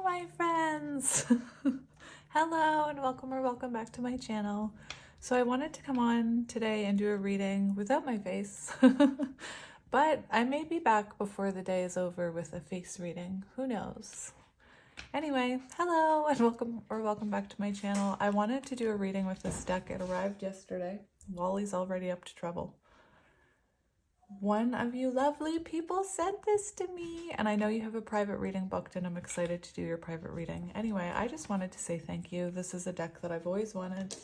my friends. Hello and welcome or welcome back to my channel. So I wanted to come on today and do a reading without my face, but I may be back before the day is over with a face reading. Who knows? Anyway, hello and welcome back to my channel. I wanted to do a reading with this deck. It arrived yesterday. Wally's already up to trouble. One of you lovely people sent this to me, and I know you have a private reading booked, and I'm excited to do your private reading. Anyway, I just wanted to say thank you. This is a deck that I've always wanted.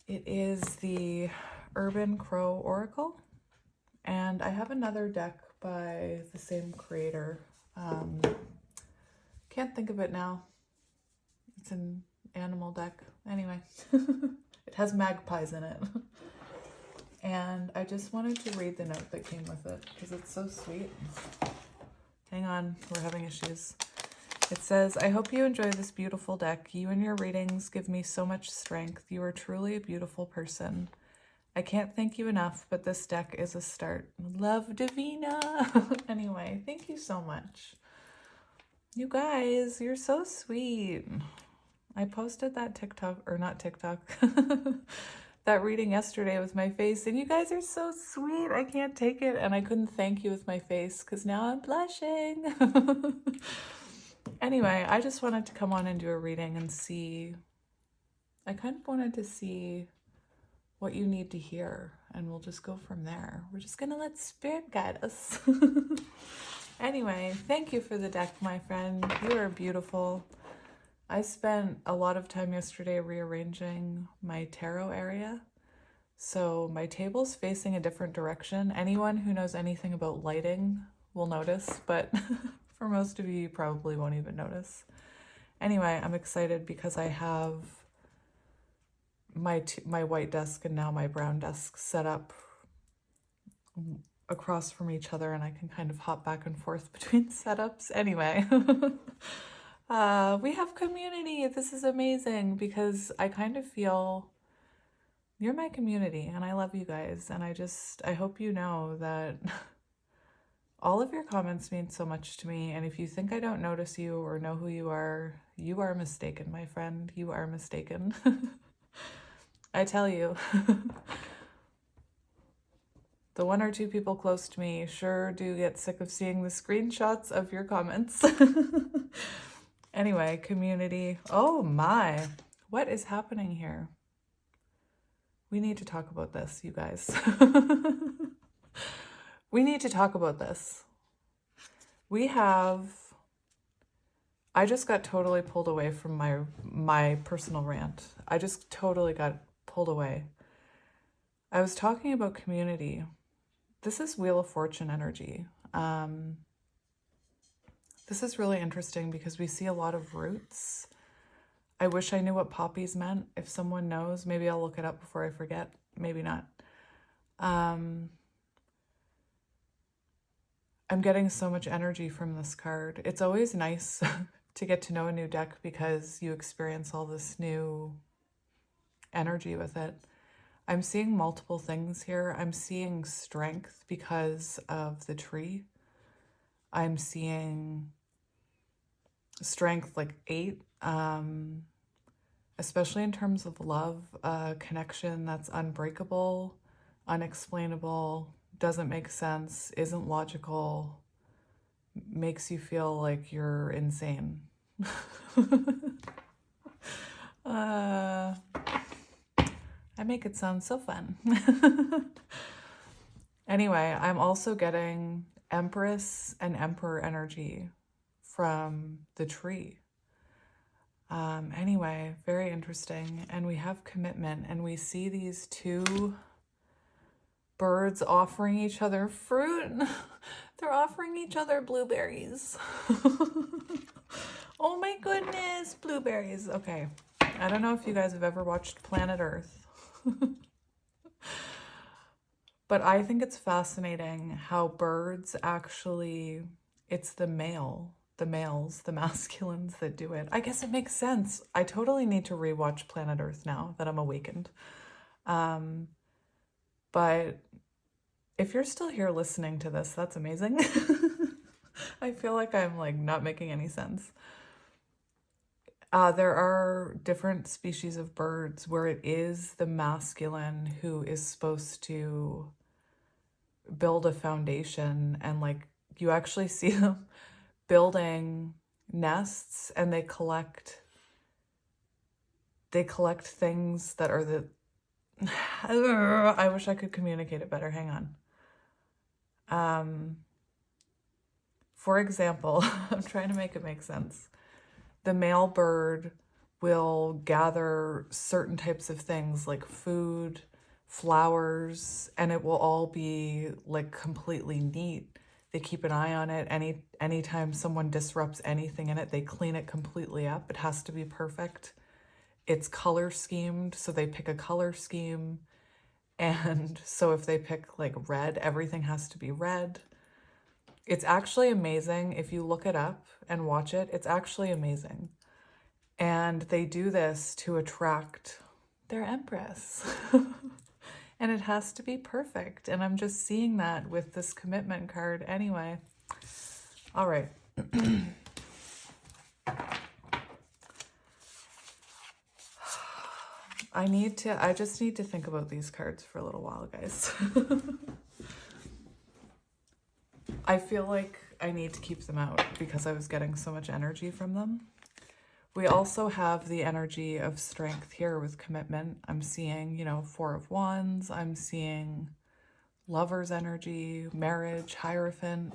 It is the Urban Crow Oracle, and I have another deck by the same creator. Can't think of it now. It's an animal deck. Anyway, it has magpies in it. And I just wanted to read the note that came with it because it's so sweet. Hang on, we're having issues. It says, I hope you enjoy this beautiful deck. You and your readings give me so much strength. You are truly a beautiful person. I can't thank you enough, but this deck is a start. Love, Davina. Anyway, thank you so much. You guys, you're so sweet. I posted that TikTok, or not TikTok, that reading yesterday with my face, and you guys are so sweet. I can't take it, and I couldn't thank you with my face because now I'm blushing. Anyway, I just wanted to come on and do a reading and see, I kind of wanted to see what you need to hear, and we'll just go from there. We're just gonna let spirit guide us. Anyway, thank you for the deck, my friend. You are beautiful. I spent a lot of time yesterday rearranging my tarot area. So my table's facing a different direction. Anyone who knows anything about lighting will notice, but for most of you, you probably won't even notice. Anyway, I'm excited because I have my white desk and now my brown desk set up across from each other, and I can kind of hop back and forth between setups. Anyway. We have community. This is amazing because I kind of feel you're my community and I love you guys. And I hope you know that all of your comments mean so much to me. And if you think I don't notice you or know who you are mistaken, my friend. You are mistaken. I tell you, the one or two people close to me sure do get sick of seeing the screenshots of your comments. Anyway, community. Oh my, what is happening here? We need to talk about this, you guys. We need to talk about this. I just got totally pulled away from my personal rant. I just totally got pulled away. I was talking about community. This is Wheel of Fortune energy. This is really interesting because we see a lot of roots. I wish I knew what poppies meant. If someone knows, maybe I'll look it up before I forget. Maybe not. I'm getting so much energy from this card. It's always nice to get to know a new deck because you experience all this new energy with it. I'm seeing multiple things here. I'm seeing strength because of the tree. I'm seeing strength like 8, especially in terms of love, connection that's unbreakable, unexplainable, doesn't make sense, isn't logical, makes you feel like you're insane. I make it sound so fun. Anyway, I'm also getting Empress and Emperor energy from the tree. Anyway, very interesting. And we have commitment, and we see these two birds offering each other fruit. They're offering each other blueberries. Oh my goodness, blueberries. Okay, I don't know if you guys have ever watched Planet Earth. But I think it's fascinating how birds actually, it's the males, the masculines that do it. I guess it makes sense. I totally need to rewatch Planet Earth now that I'm awakened. But if you're still here listening to this, that's amazing. I feel like I'm like not making any sense. There are different species of birds where it is the masculine who is supposed to build a foundation, and like you actually see them building nests, and they collect things that are the I wish I could communicate it better. Hang on. For example, I'm trying to make it make sense. The male bird will gather certain types of things like food, flowers, and it will all be like completely neat. They keep an eye on it. Anytime someone disrupts anything in it, they clean it completely up. It has to be perfect. It's color schemed, so they pick a color scheme. And so if they pick like red, everything has to be red. It's actually amazing. If you look it up and watch it, it's actually amazing. And they do this to attract their empress. And it has to be perfect. And I'm just seeing that with this commitment card anyway. All right. I just need to think about these cards for a little while, guys. I feel like I need to keep them out because I was getting so much energy from them. We also have the energy of strength here with commitment. I'm seeing, you know, 4 of Wands. I'm seeing Lover's energy, marriage, Hierophant.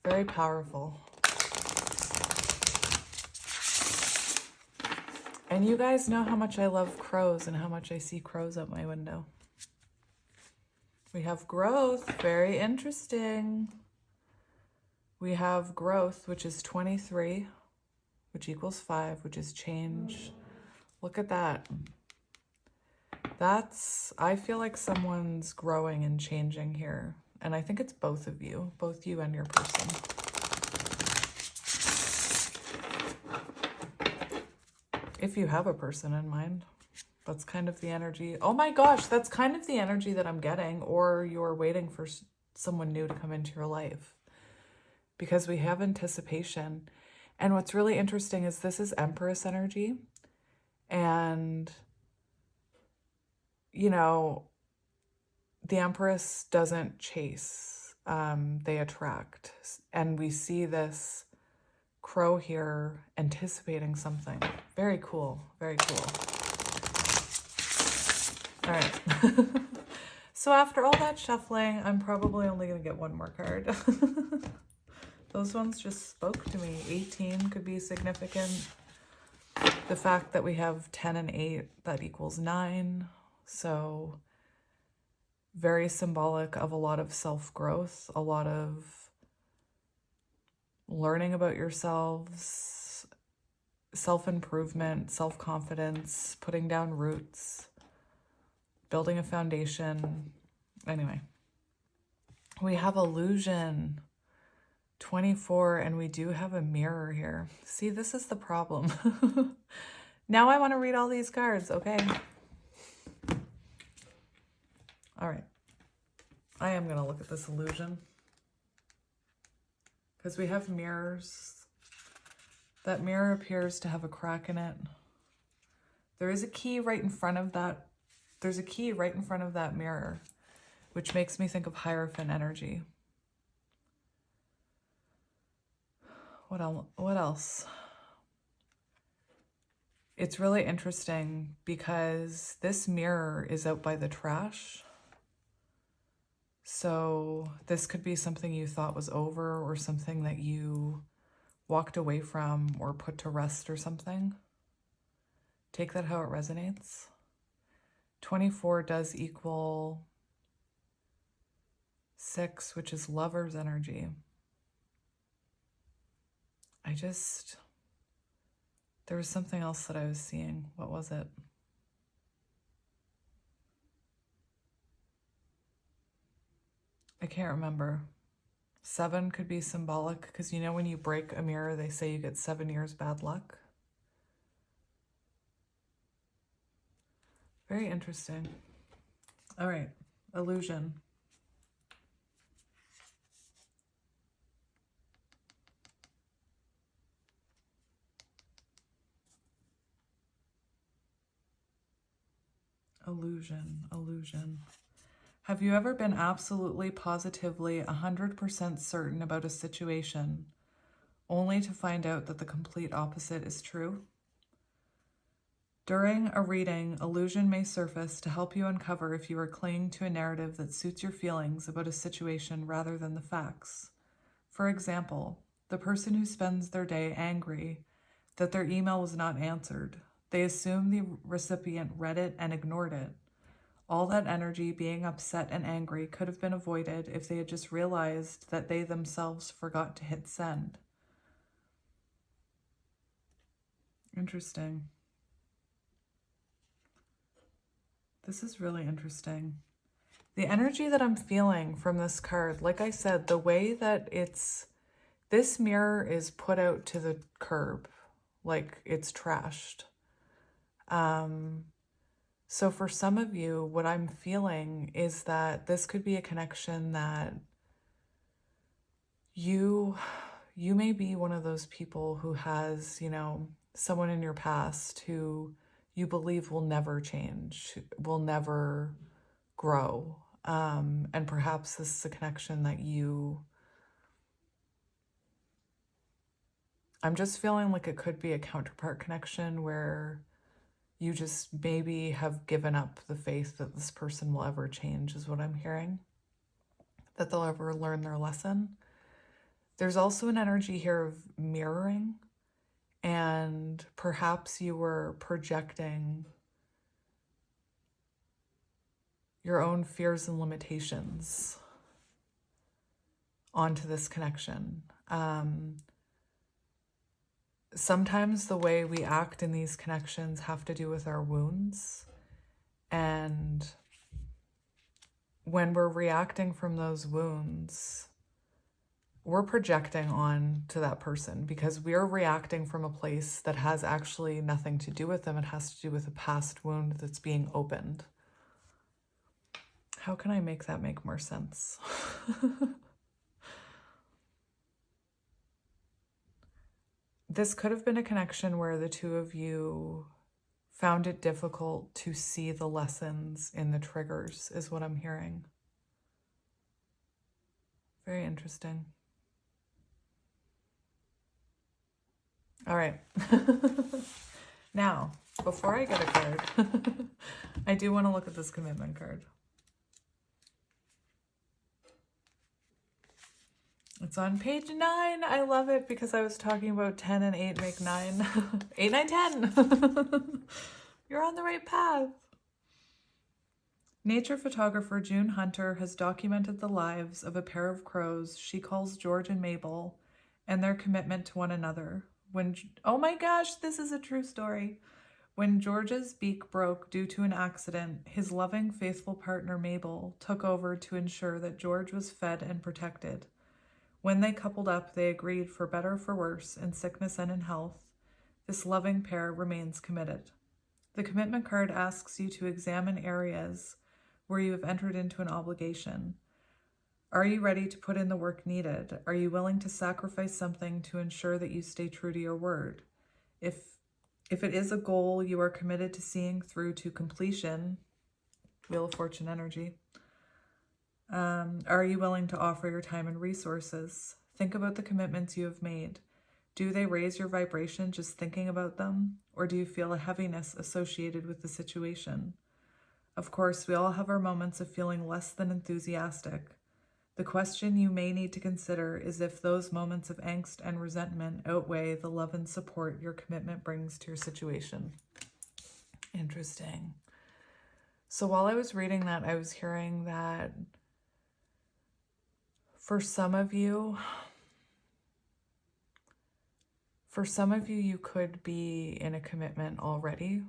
Very powerful. And you guys know how much I love crows and how much I see crows out my window. We have growth. Very interesting. We have growth, which is 23, which equals 5, which is change. Look at that. I feel like someone's growing and changing here. And I think it's both of you, both you and your person. If you have a person in mind, that's kind of the energy. Oh my gosh, that's kind of the energy that I'm getting, or you're waiting for someone new to come into your life. Because we have anticipation. And what's really interesting is this is Empress energy. And, you know, the Empress doesn't chase. They attract. And we see this crow here anticipating something. Very cool. Very cool. All right. So after all that shuffling, I'm probably only going to get one more card. Those ones just spoke to me. 18 could be significant. The fact that we have 10 and 8, that equals 9. So very symbolic of a lot of self-growth, a lot of learning about yourselves, self-improvement, self-confidence, putting down roots, building a foundation. Anyway, we have illusion. 24, and we do have a mirror here. See, this is the problem. Now I want to read all these cards, okay? All right. I am going to look at this illusion. Because we have mirrors. That mirror appears to have a crack in it. There is a key right in front of that. There's a key right in front of that mirror, which makes me think of Hierophant energy. What else? It's really interesting because this mirror is out by the trash. So this could be something you thought was over, or something that you walked away from or put to rest or something. Take that how it resonates. 24 does equal 6, which is Lover's energy. There was something else that I was seeing. What was it? I can't remember. 7 could be symbolic, because you know when you break a mirror, they say you get 7 years bad luck. Very interesting. All right, illusion. Illusion, illusion. Have you ever been absolutely, positively, 100% certain about a situation, only to find out that the complete opposite is true? During a reading, illusion may surface to help you uncover if you are clinging to a narrative that suits your feelings about a situation rather than the facts. For example, the person who spends their day angry that their email was not answered. They assume the recipient read it and ignored it. All that energy, being upset and angry, could have been avoided if they had just realized that they themselves forgot to hit send. Interesting. This is really interesting. The energy that I'm feeling from this card, like I said, the way that this mirror is put out to the curb, like it's trashed. So for some of you, what I'm feeling is that this could be a connection that you may be one of those people who has, someone in your past who you believe will never change, will never grow. And perhaps this is a connection that I'm just feeling like it could be a counterpart connection where you just maybe have given up the faith that this person will ever change, is what I'm hearing, that they'll ever learn their lesson. There's also an energy here of mirroring, and perhaps you were projecting your own fears and limitations onto this connection. Sometimes the way we act in these connections have to do with our wounds. And when we're reacting from those wounds, we're projecting on to that person because we're reacting from a place that has actually nothing to do with them. It has to do with a past wound that's being opened. How can I make that make more sense? This could have been a connection where the two of you found it difficult to see the lessons in the triggers, is what I'm hearing. Very interesting. All right. Now, before I get a card, I do want to look at this commitment card. It's on page 9. I love it because I was talking about 10 and 8 make 9. 8, 9, 10. You're on the right path. Nature photographer June Hunter has documented the lives of a pair of crows she calls George and Mabel and their commitment to one another. Oh my gosh, this is a true story. When George's beak broke due to an accident, his loving, faithful partner Mabel took over to ensure that George was fed and protected. When they coupled up, they agreed for better or for worse, in sickness and in health. This loving pair remains committed. The commitment card asks you to examine areas where you have entered into an obligation. Are you ready to put in the work needed? Are you willing to sacrifice something to ensure that you stay true to your word? If it is a goal you are committed to seeing through to completion, Wheel of Fortune energy, are you willing to offer your time and resources? Think about the commitments you have made. Do they raise your vibration just thinking about them? Or do you feel a heaviness associated with the situation? Of course, we all have our moments of feeling less than enthusiastic. The question you may need to consider is if those moments of angst and resentment outweigh the love and support your commitment brings to your situation. Interesting. So while I was reading that, I was hearing that for some of you, you could be in a commitment already,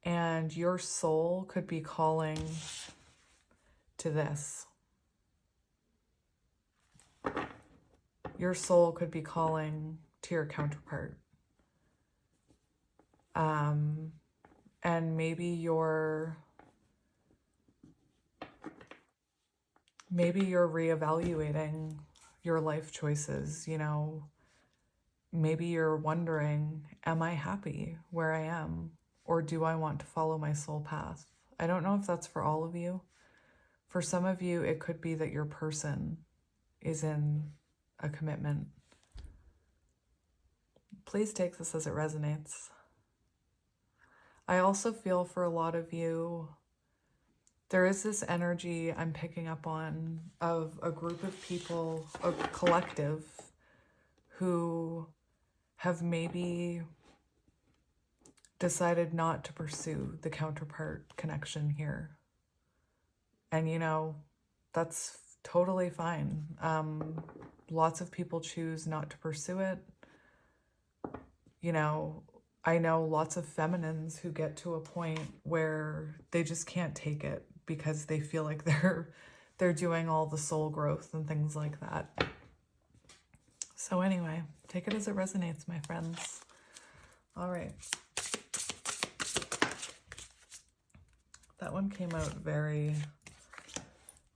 and your soul could be calling to this. Your soul could be calling to your counterpart. And maybe you're reevaluating your life choices, Maybe you're wondering, am I happy where I am? Or do I want to follow my soul path? I don't know if that's for all of you. For some of you, it could be that your person is in a commitment. Please take this as it resonates. I also feel for a lot of you, there is this energy I'm picking up on of a group of people, a collective, who have maybe decided not to pursue the counterpart connection here. And, you know, that's totally fine. Lots of people choose not to pursue it. You know, I know lots of feminines who get to a point where they just can't take it because they feel like they're doing all the soul growth and things like that. So anyway, take it as it resonates, my friends. All right. That one came out very...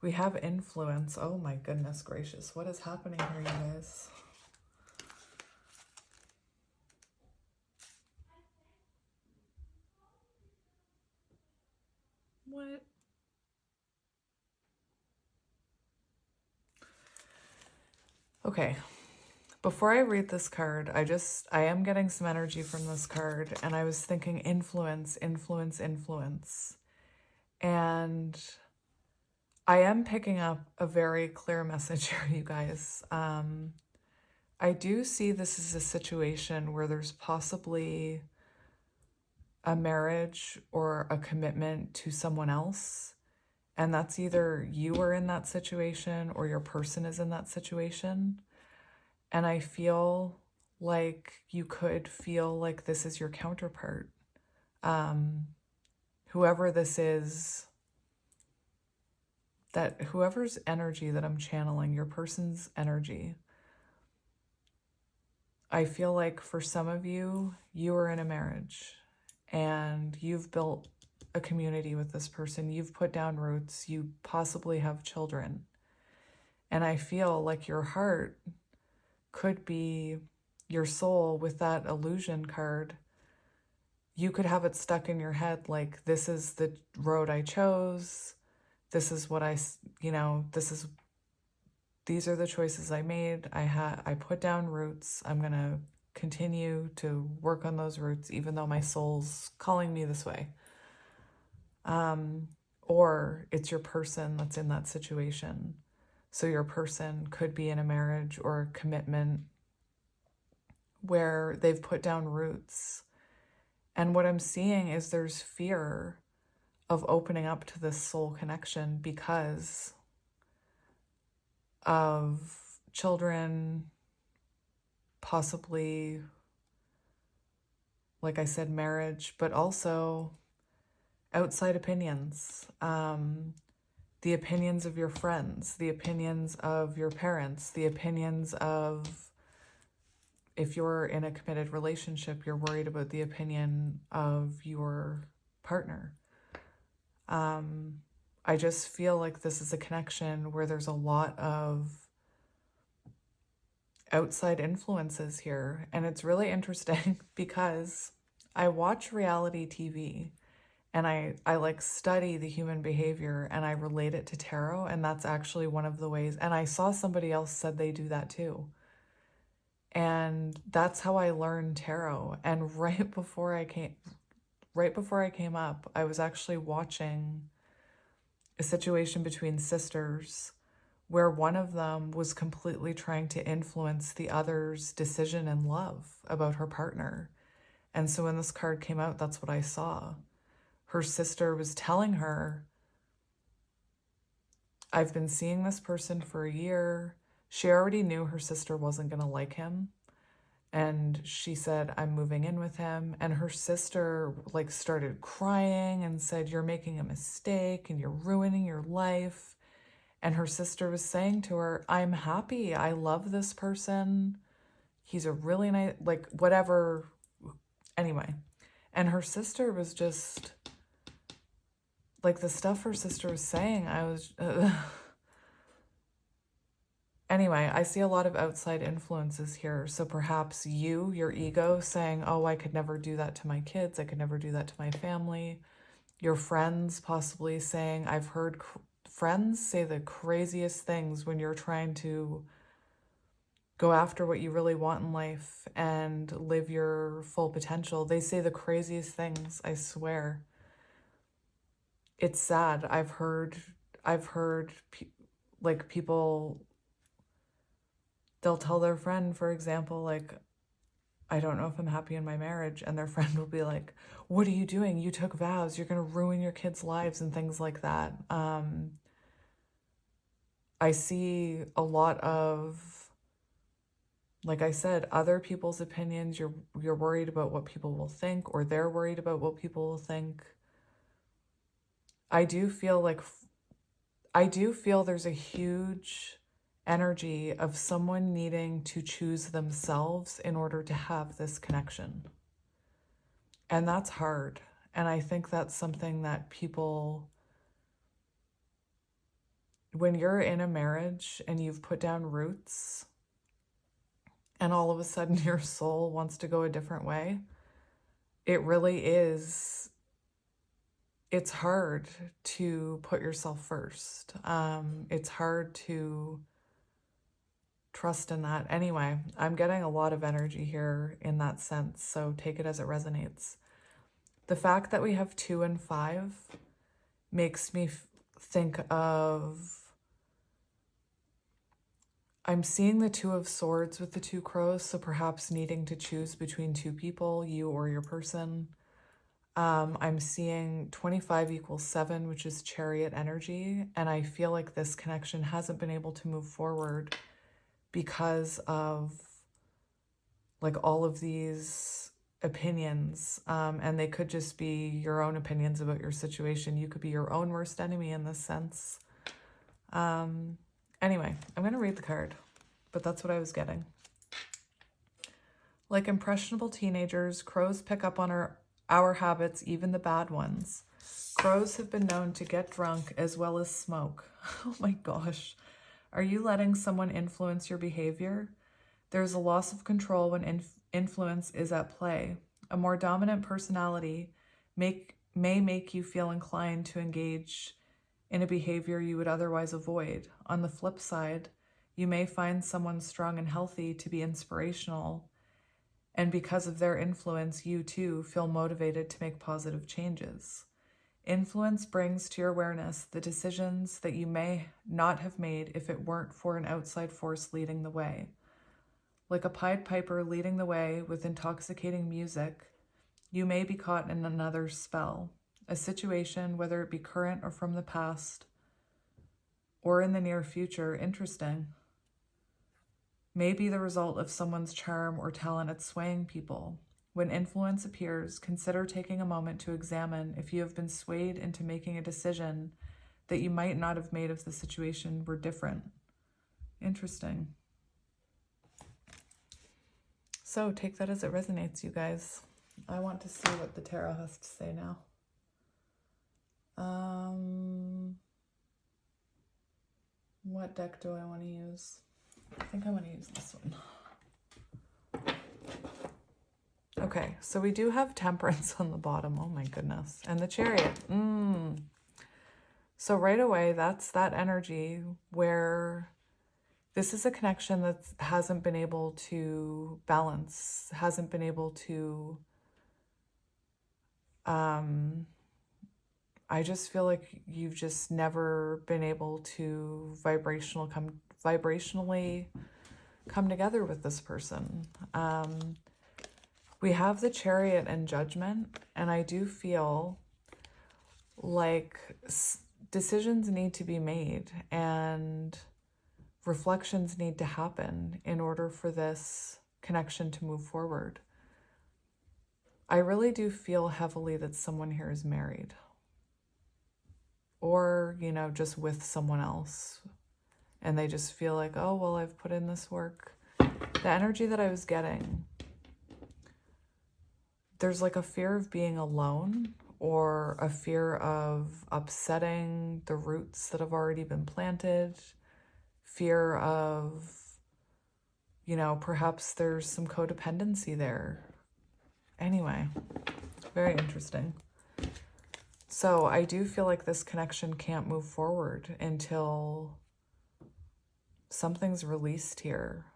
We have influence. Oh my goodness gracious. What is happening here, you guys? What? Okay. Before I read this card, I am getting some energy from this card, and I was thinking influence, influence, influence. And I am picking up a very clear message here, you guys. I do see this as a situation where there's possibly a marriage or a commitment to someone else. And that's either you are in that situation or your person is in that situation. And I feel like you could feel like this is your counterpart. Whoever this is, that whoever's energy that I'm channeling, your person's energy, I feel like for some of you, you are in a marriage and you've built a community with this person. You've put down roots. You possibly have children. And I feel like your heart could be your soul with that illusion card. You could have it stuck in your head like, this is the road I chose. This is what these are the choices I made. I put down roots. I'm going to continue to work on those roots, even though my soul's calling me this way. Or it's your person that's in that situation. So your person could be in a marriage or a commitment where they've put down roots. And what I'm seeing is there's fear of opening up to this soul connection because of children, possibly, like I said, marriage, but also outside opinions, the opinions of your friends, the opinions of your parents, the opinions of, if you're in a committed relationship, you're worried about the opinion of your partner. I just feel like this is a connection where there's a lot of outside influences here. And it's really interesting because I watch reality TV and I like study the human behavior and I relate it to tarot. And that's actually one of the ways. And I saw somebody else said they do that too. And that's how I learned tarot. And right before I came up, I was actually watching a situation between sisters where one of them was completely trying to influence the other's decision in love about her partner. And so when this card came out, that's what I saw. Her sister was telling her, I've been seeing this person for a year. She already knew her sister wasn't going to like him. And she said, I'm moving in with him. And her sister like started crying and said, you're making a mistake and you're ruining your life. And her sister was saying to her, I'm happy. I love this person. He's a really nice, like whatever. Anyway. And her sister was just like the stuff her sister was saying. I was... Anyway, I see a lot of outside influences here. So perhaps your ego saying, oh, I could never do that to my kids. I could never do that to my family. Your friends possibly saying, I've heard friends say the craziest things when you're trying to go after what you really want in life and live your full potential. They say the craziest things, I swear. It's sad. I've heard like people, they'll tell their friend, for example, like, I don't know if I'm happy in my marriage, and their friend will be like, what are you doing? You took vows. You're going to ruin your kids' lives and things like that. I see a lot of, like I said, other people's opinions. You're worried about what people will think, or they're worried about what people will think. I do feel there's a huge energy of someone needing to choose themselves in order to have this connection. And that's hard. And I think that's something that people, when you're in a marriage and you've put down roots and all of a sudden your soul wants to go a different way, it really is, it's hard to put yourself first. It's hard to trust in that. Anyway, I'm getting a lot of energy here in that sense, so take it as it resonates. The fact that we have 2 and 5 makes me think of, I'm seeing the 2 of Swords with the 2 crows, so perhaps needing to choose between 2 people, you or your person. I'm seeing 25 equals 7, which is Chariot energy, and I feel like this connection hasn't been able to move forward because of like all of these opinions, and they could just be your own opinions about your situation. You could be your own worst enemy in this sense. Anyway, I'm going to read the card, but that's what I was getting. Like impressionable teenagers, crows pick up on our habits, even the bad ones. Crows have been known to get drunk as well as smoke. Oh my gosh. Are you letting someone influence your behavior? There's a loss of control when influence is at play. A more dominant personality may make you feel inclined to engage in a behavior you would otherwise avoid. On the flip side, you may find someone strong and healthy to be inspirational, and because of their influence, you too feel motivated to make positive changes. Influence brings to your awareness the decisions that you may not have made if it weren't for an outside force leading the way. Like a Pied Piper leading the way with intoxicating music, you may be caught in another spell. A situation, whether it be current or from the past, or in the near future, interesting, may be the result of someone's charm or talent at swaying people. When influence appears, consider taking a moment to examine if you have been swayed into making a decision that you might not have made if the situation were different. Interesting. So take that as it resonates, you guys. I want to see what the tarot has to say now. What deck do I want to use? I think I want to use this one. Okay, so we do have Temperance on the bottom. Oh my goodness. And the Chariot. So right away, that's that energy where this is a connection that hasn't been able to balance, hasn't been able to, I just feel like you've just never been able to vibrationally come together with this person. We have the Chariot and Judgment, and I do feel like decisions need to be made and reflections need to happen in order for this connection to move forward. I really do feel heavily that someone here is married or, you know, just with someone else. And they just feel like, oh, well, I've put in this work. The energy that I was getting, there's like a fear of being alone or a fear of upsetting the roots that have already been planted, fear of, you know, perhaps there's some codependency there. Anyway, very interesting. So I do feel like this connection can't move forward until something's released here.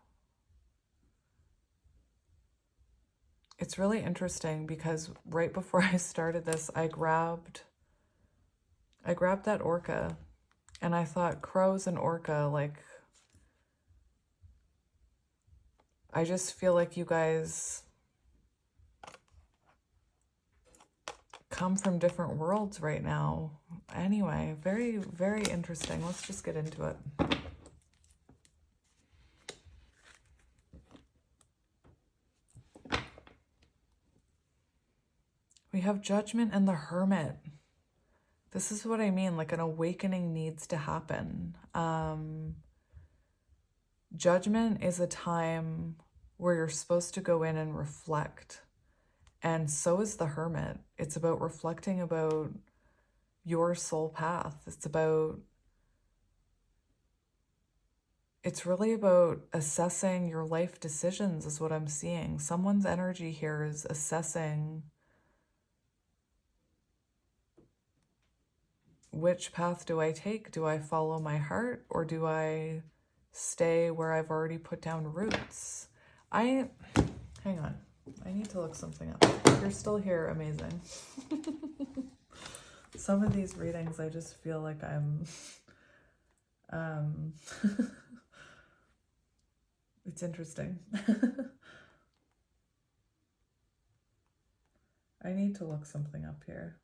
It's really interesting because right before I started this, I grabbed that orca, and I thought crows and orca, like, I just feel like you guys come from different worlds right now. Anyway, very, very interesting. Let's just get into it. We have Judgment and the Hermit. This is what I mean, like an awakening needs to happen. Judgment is a time where you're supposed to go in and reflect. And so is the Hermit. It's about reflecting about your soul path. It's really about assessing your life decisions is what I'm seeing. Someone's energy here is assessing which path do I take? Do I follow my heart, or do I stay where I've already put down roots? Hang on. I need to look something up. If you're still here, amazing. Some of these readings, I just feel like I'm... it's interesting. I need to look something up here.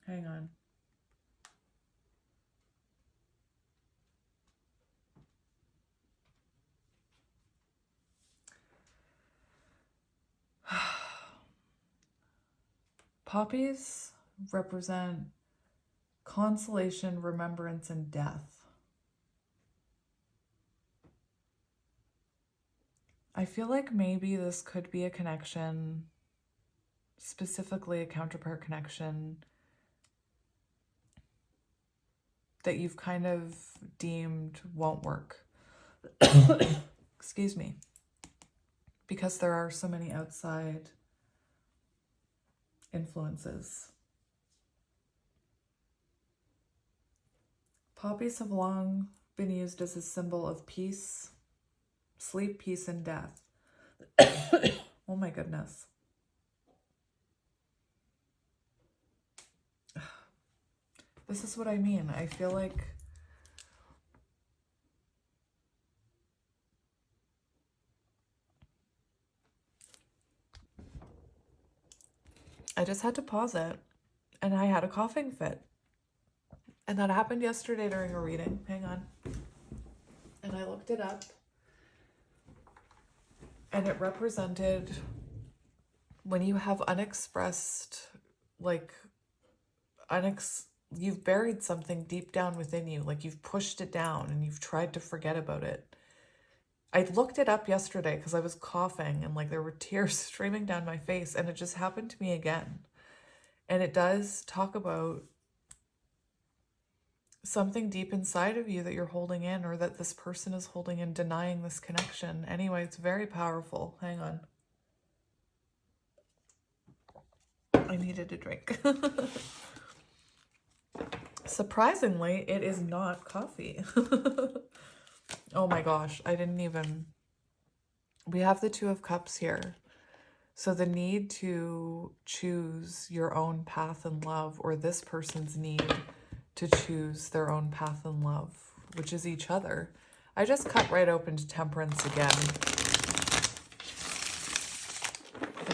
Hang on. Poppies represent consolation, remembrance, and death. I feel like maybe this could be a connection, specifically a counterpart connection, that you've kind of deemed won't work. Excuse me. Because there are so many outside influences. Poppies have long been used as a symbol of peace, sleep, peace, and death. Oh my goodness. This is what I mean. I feel like I just had to pause it, and I had a coughing fit. And that happened yesterday during a reading. Hang on. And I looked it up, and it represented when you have unexpressed, like, you've buried something deep down within you, like you've pushed it down and you've tried to forget about it. I looked it up yesterday because I was coughing and like there were tears streaming down my face, and it just happened to me again. And it does talk about something deep inside of you that you're holding in, or that this person is holding in, denying this connection. Anyway, it's very powerful. Hang on. I needed a drink. Surprisingly, it is not coffee. Oh my gosh, I didn't even... We have the Two of Cups here. So the need to choose your own path in love, or this person's need to choose their own path in love, which is each other. I just cut right open to Temperance again.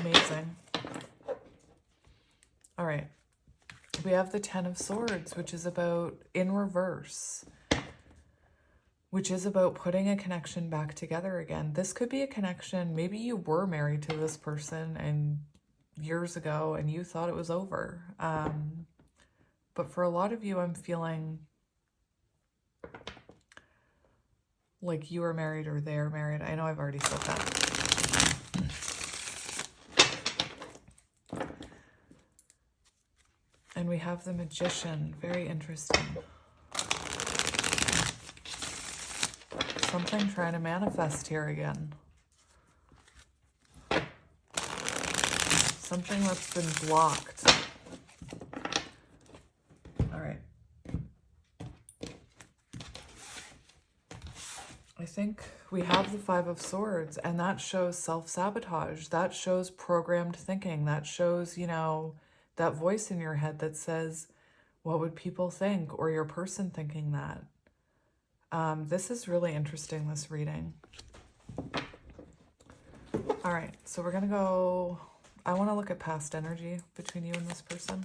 Amazing. All right. We have the Ten of Swords, which is about, in reverse, which is about putting a connection back together again. This could be a connection. Maybe you were married to this person and years ago and you thought it was over. But for a lot of you, I'm feeling like you are married or they're married. I know I've already said that. And we have the Magician. Very interesting. Something trying to manifest here again. something that's been blocked. All right. I think we have the Five of Swords, and that shows self-sabotage. That shows programmed thinking. That shows, you know, that voice in your head that says, what would people think? Or your person thinking that. This is really interesting, this reading. All right, so we're going to go... I want to look at past energy between you and this person.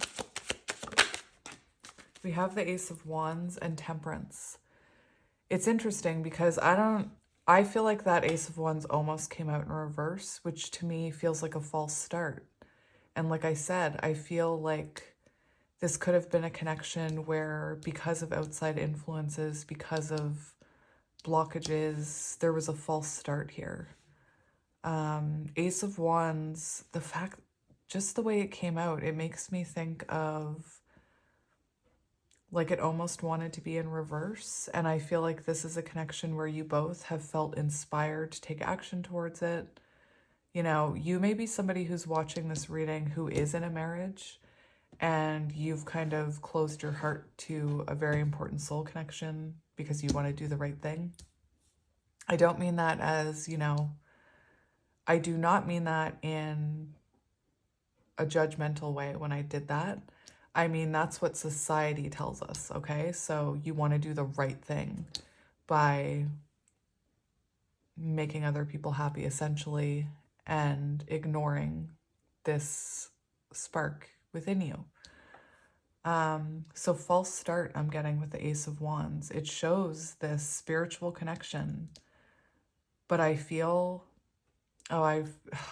We have the Ace of Wands and Temperance. It's interesting because I feel like that Ace of Wands almost came out in reverse, which to me feels like a false start. And like I said, I feel like this could have been a connection where because of outside influences, because of blockages, there was a false start here. Ace of Wands, the fact, just the way it came out, it makes me think of like it almost wanted to be in reverse. And I feel like this is a connection where you both have felt inspired to take action towards it. You know, you may be somebody who's watching this reading who is in a marriage, and you've kind of closed your heart to a very important soul connection because you want to do the right thing. I don't mean that as, you know, I do not mean that in a judgmental way when I did that. I mean, that's what society tells us, okay? So you want to do the right thing by making other people happy, essentially, and ignoring this spark within you. So false start I'm getting with the Ace of Wands. It shows this spiritual connection, but I feel... Oh, I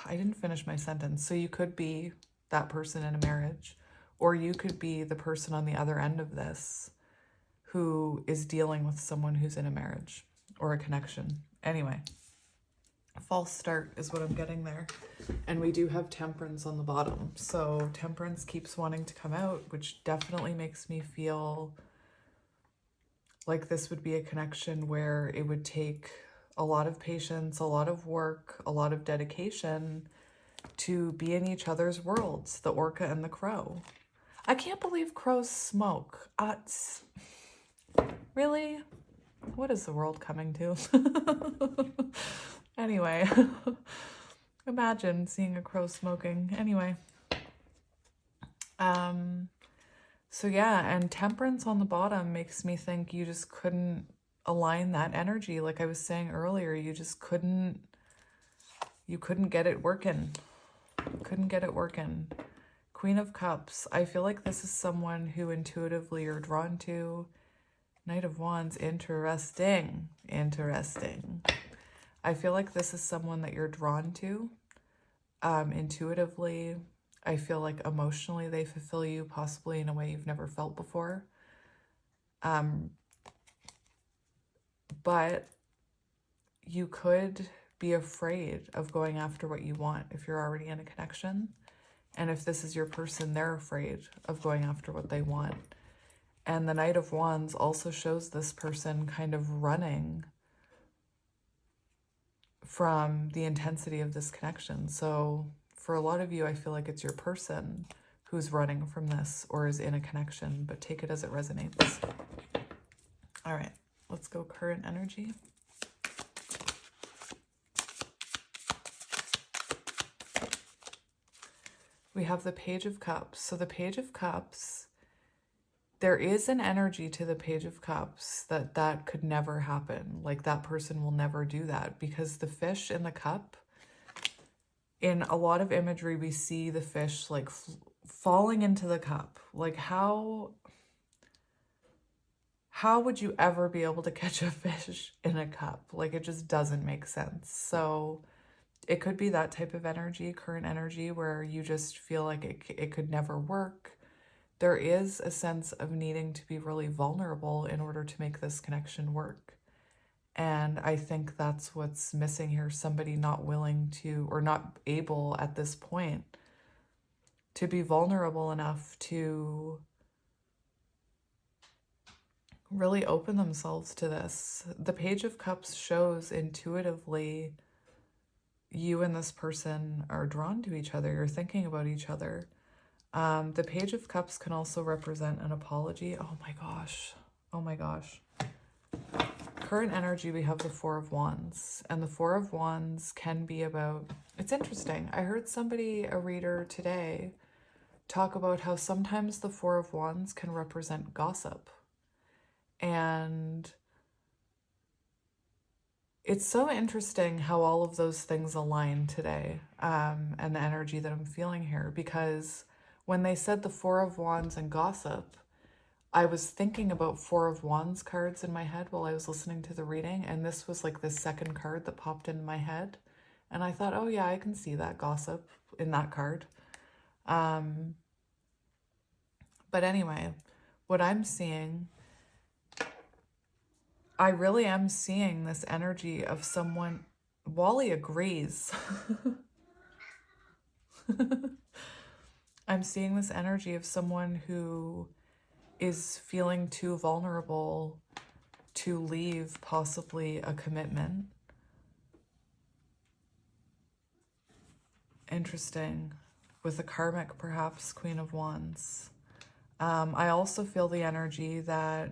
didn't finish my sentence. So you could be that person in a marriage, or you could be the person on the other end of this who is dealing with someone who's in a marriage or a connection. Anyway, false start is what I'm getting there. And we do have Temperance on the bottom. So Temperance keeps wanting to come out, which definitely makes me feel like this would be a connection where it would take a lot of patience, a lot of work, a lot of dedication to be in each other's worlds, the orca and the crow. I can't believe crows smoke. Really? What is the world coming to? Anyway, imagine seeing a crow smoking. Anyway. So yeah, and Temperance on the bottom makes me think you just couldn't align that energy. Like I was saying earlier, you just couldn't get it working. Couldn't get it working. Queen of Cups. I feel like this is someone who intuitively you're drawn to. Knight of Wands. Interesting. Interesting. I feel like this is someone that you're drawn to. Intuitively. I feel like emotionally they fulfill you, possibly in a way you've never felt before. But you could be afraid of going after what you want if you're already in a connection. And if this is your person, they're afraid of going after what they want. And the Knight of Wands also shows this person kind of running from the intensity of this connection. So for a lot of you, I feel like it's your person who's running from this or is in a connection, but take it as it resonates. All right, let's go current energy. We have the Page of Cups. So the Page of Cups, there is an energy to the Page of Cups that could never happen. Like that person will never do that, because the fish in the cup, in a lot of imagery, we see the fish like falling into the cup. Like how would you ever be able to catch a fish in a cup? Like it just doesn't make sense. So it could be that type of energy, current energy, where you just feel like it could never work. There is a sense of needing to be really vulnerable in order to make this connection work. And I think that's what's missing here. Somebody not willing to, or not able at this point, to be vulnerable enough to really open themselves to this. The Page of Cups shows intuitively you and this person are drawn to each other. You're thinking about each other. The Page of Cups can also represent an apology. Oh my gosh. Oh my gosh. Current energy, we have the Four of Wands. And the Four of Wands can be about... It's interesting. I heard somebody, a reader today, talk about how sometimes the Four of Wands can represent gossip. And it's so interesting how all of those things align today, and the energy that I'm feeling here, because when they said the Four of Wands and gossip, I was thinking about Four of Wands cards in my head while I was listening to the reading, and this was like the second card that popped into my head. And I thought, oh yeah, I can see that gossip in that card. But anyway, what I'm seeing, I really am seeing this energy of someone... Wally agrees. I'm seeing this energy of someone who is feeling too vulnerable to leave possibly a commitment. Interesting. With a karmic, perhaps, Queen of Wands. I also feel the energy that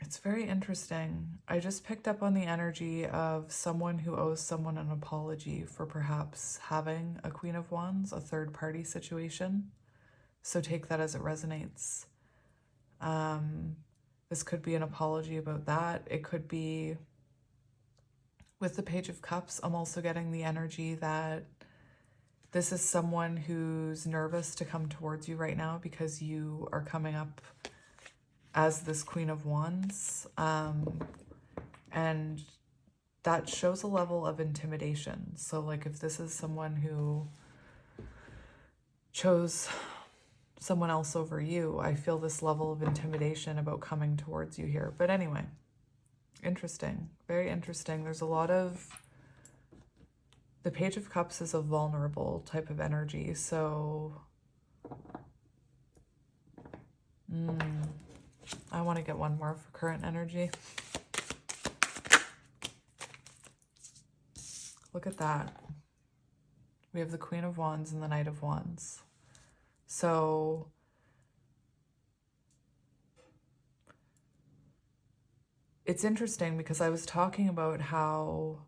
it's very interesting. I just picked up on the energy of someone who owes someone an apology for perhaps having a Queen of Wands, a third party situation. So take that as it resonates. This could be an apology about that. It could be, with the Page of Cups, I'm also getting the energy that this is someone who's nervous to come towards you right now because you are coming up as this Queen of Wands. And that shows a level of intimidation. So like if this is someone who chose someone else over you, I feel this level of intimidation about coming towards you here. But anyway, interesting, very interesting. There's a lot of... The Page of Cups is a vulnerable type of energy, so... I want to get one more for current energy. Look at that. We have the Queen of Wands and the Knight of Wands. So it's interesting because I was talking about how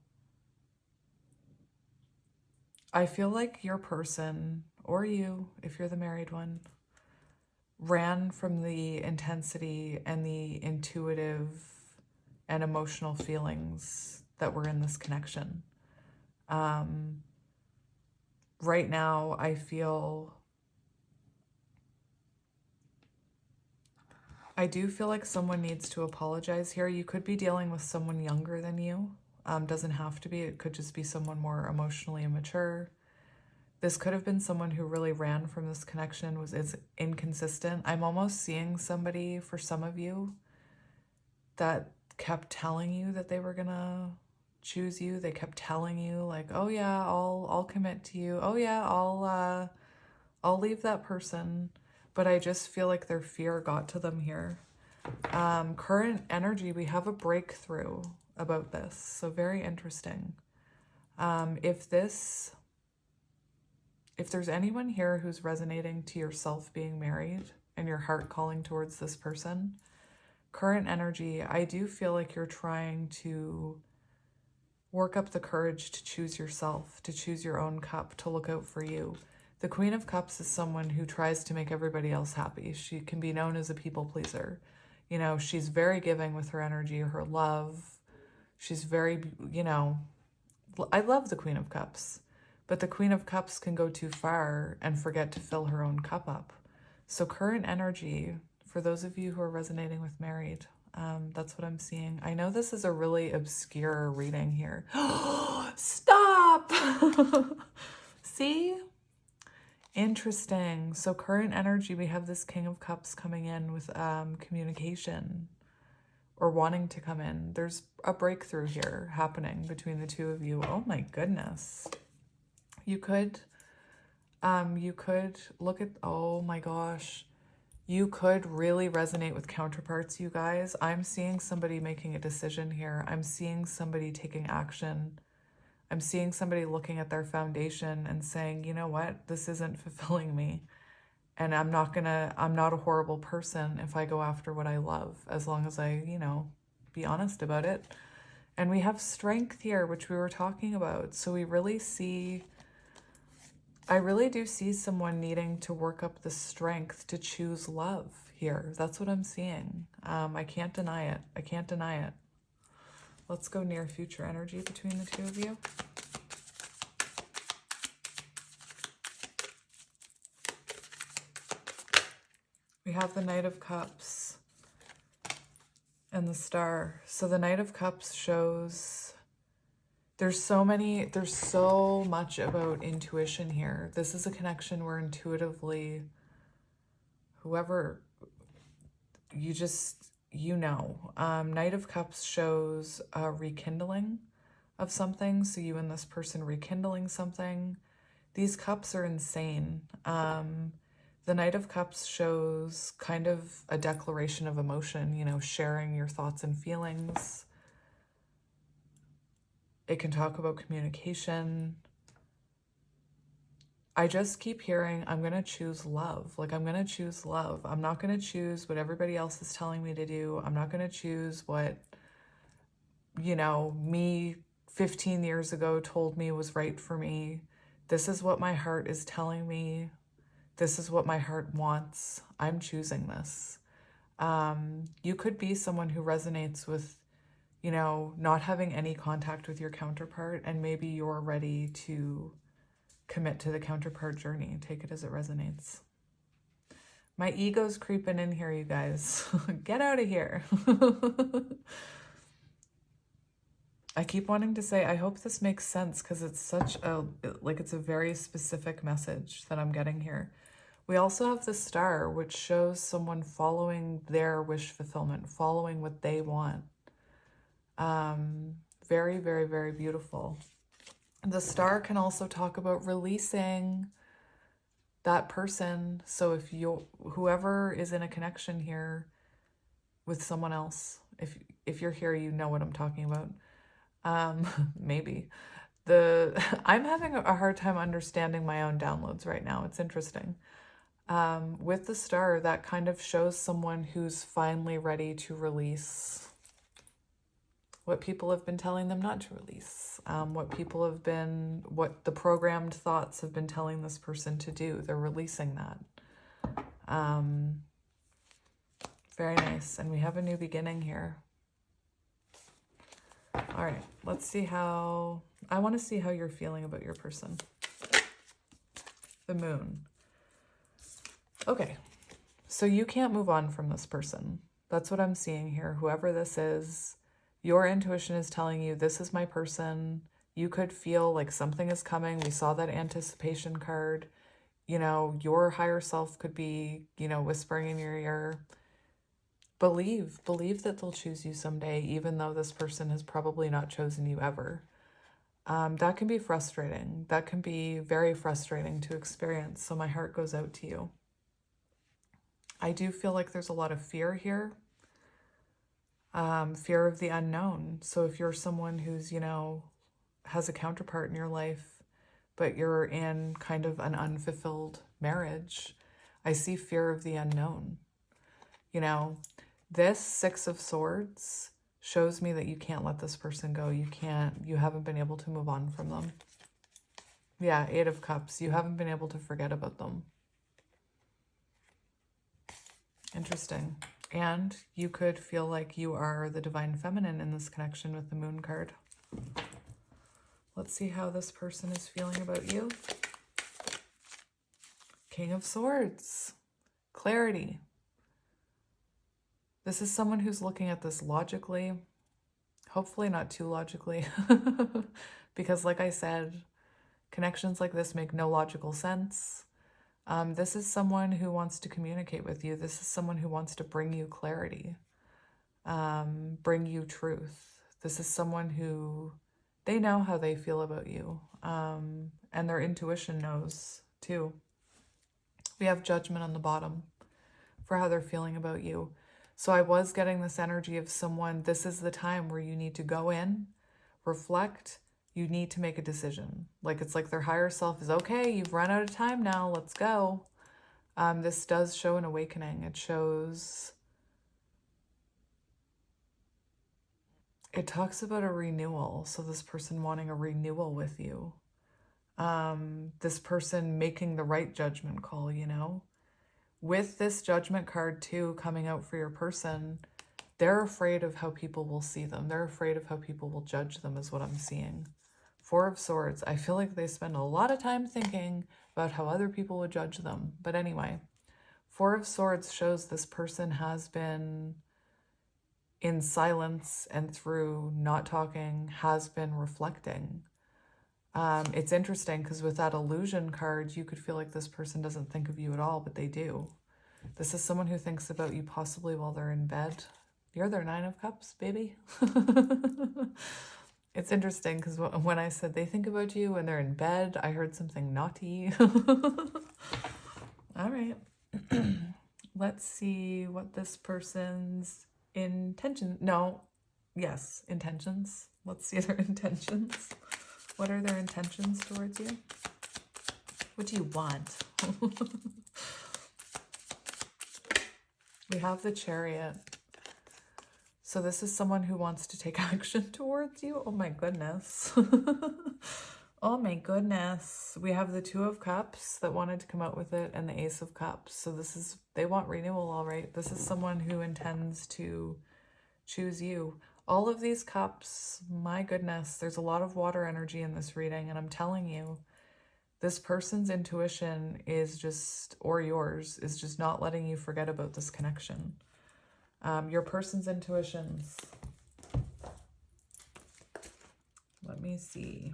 I feel like your person, or you, if you're the married one, ran from the intensity and the intuitive and emotional feelings that were in this connection. Right now, I do feel like someone needs to apologize here. You could be dealing with someone younger than you. Doesn't have to be. It could just be someone more emotionally immature. This could have been someone who really ran from this connection, is inconsistent. I'm almost seeing somebody, for some of you, that kept telling you that they were gonna choose you. They kept telling you like, oh yeah, I'll commit to you. Oh yeah, I'll leave that person. But I just feel like their fear got to them here. Current energy, we have a breakthrough about this. So very interesting. If there's anyone here who's resonating to yourself being married and your heart calling towards this person, current energy, I do feel like you're trying to work up the courage to choose yourself, to choose your own cup, to look out for you. The Queen of Cups is someone who tries to make everybody else happy. She can be known as a people pleaser. You know, she's very giving with her energy, her love. She's very, you know, I love the Queen of Cups. But the Queen of Cups can go too far and forget to fill her own cup up. So current energy, for those of you who are resonating with married, that's what I'm seeing. I know this is a really obscure reading here. Stop! See? Interesting. So current energy, we have this King of Cups coming in with communication or wanting to come in. There's a breakthrough here happening between the two of you. Oh my goodness. You could look at, oh my gosh, You could really resonate with counterparts, you guys. I'm seeing somebody making a decision here. I'm seeing somebody taking action. I'm seeing somebody looking at their foundation and saying, you know what, this isn't fulfilling me. And I'm not a horrible person if I go after what I love, as long as I, be honest about it. And we have strength here, which we were talking about. So we really see, I really do see someone needing to work up the strength to choose love here. That's what I'm seeing. I can't deny it. I can't deny it. Let's go near future energy between the two of you. We have the Knight of Cups and the Star. So the Knight of Cups shows there's so much about intuition here. This is a connection where intuitively, whoever, Knight of Cups shows a rekindling of something. So you and this person rekindling something. These cups are insane. The Knight of Cups shows kind of a declaration of emotion, sharing your thoughts and feelings. It can talk about communication. I just keep hearing, I'm going to choose love. Like, I'm going to choose love. I'm not going to choose what everybody else is telling me to do. I'm not going to choose what, me 15 years ago told me was right for me. This is what my heart is telling me. This is what my heart wants. I'm choosing this. You could be someone who resonates with, not having any contact with your counterpart, and maybe you're ready to commit to the counterpart journey. Take it as it resonates. My ego's creeping in here, you guys. Get out of here. I keep wanting to say, I hope this makes sense, because it's such a, it's a very specific message that I'm getting here. We also have the Star, which shows someone following their wish fulfillment, following what they want. Very, very, very beautiful. The Star can also talk about releasing that person. So if whoever is in a connection here with someone else, if you're here, you know what I'm talking about. Maybe. I'm having a hard time understanding my own downloads right now. It's interesting. With the Star, that kind of shows someone who's finally ready to release what people have been telling them not to release, what the programmed thoughts have been telling this person to do. They're releasing that. Very nice. And we have a new beginning here. All right, let's see I want to see how you're feeling about your person. The Moon. Okay, so you can't move on from this person. That's what I'm seeing here. Whoever this is, your intuition is telling you, this is my person. You could feel like something is coming. We saw that anticipation card. Your higher self could be, whispering in your ear. Believe that they'll choose you someday, even though this person has probably not chosen you ever. That can be frustrating. That can be very frustrating to experience. So my heart goes out to you. I do feel like there's a lot of fear here. Fear of the unknown. So if you're someone who's, has a counterpart in your life, but you're in kind of an unfulfilled marriage, I see fear of the unknown. This Six of Swords shows me that you can't let this person go. You haven't been able to move on from them. Yeah, Eight of Cups. You haven't been able to forget about them. Interesting. And you could feel like you are the divine feminine in this connection with the Moon card. Let's see how this person is feeling about you. King of Swords. Clarity. This is someone who's looking at this logically. Hopefully not too logically. Because like I said, connections like this make no logical sense. This is someone who wants to communicate with you. This is someone who wants to bring you clarity, bring you truth. This is someone who, they know how they feel about you, and their intuition knows too. We have Judgment on the bottom. for how they're feeling about you. So I was getting this energy of someone, this is the time where you need to go in, reflect, you need to make a decision. Like it's like their higher self is, okay, you've run out of time now, let's go. This does show an awakening. It shows, it talks about a renewal. So this person wanting a renewal with you. This person making the right judgment call, you know? With this Judgment card too coming out for your person, they're afraid of how people will see them. They're afraid of how people will judge them is what I'm seeing. Four of Swords. I feel like they spend a lot of time thinking about how other people would judge them. But anyway, Four of Swords shows this person has been in silence and through not talking, has been reflecting. It's interesting because with that Illusion card, you could feel like this person doesn't think of you at all, but they do. This is someone who thinks about you possibly while they're in bed. You're their Nine of Cups, baby. It's interesting because when I said they think about you when they're in bed, I heard something naughty. All right. Let's see what this person's intentions. Let's see their intentions. What are their intentions towards you? What do you want? We have the Chariot. So this is someone who wants to take action towards you. Oh my goodness. Oh my goodness. We have the Two of Cups that wanted to come out with it and the Ace of Cups. So this is, they want renewal, all right. This is someone who intends to choose you. All of these cups, my goodness, there's a lot of water energy in this reading. And I'm telling you, this person's intuition is just, or yours, is just not letting you forget about this connection. Your person's intuitions. Let me see.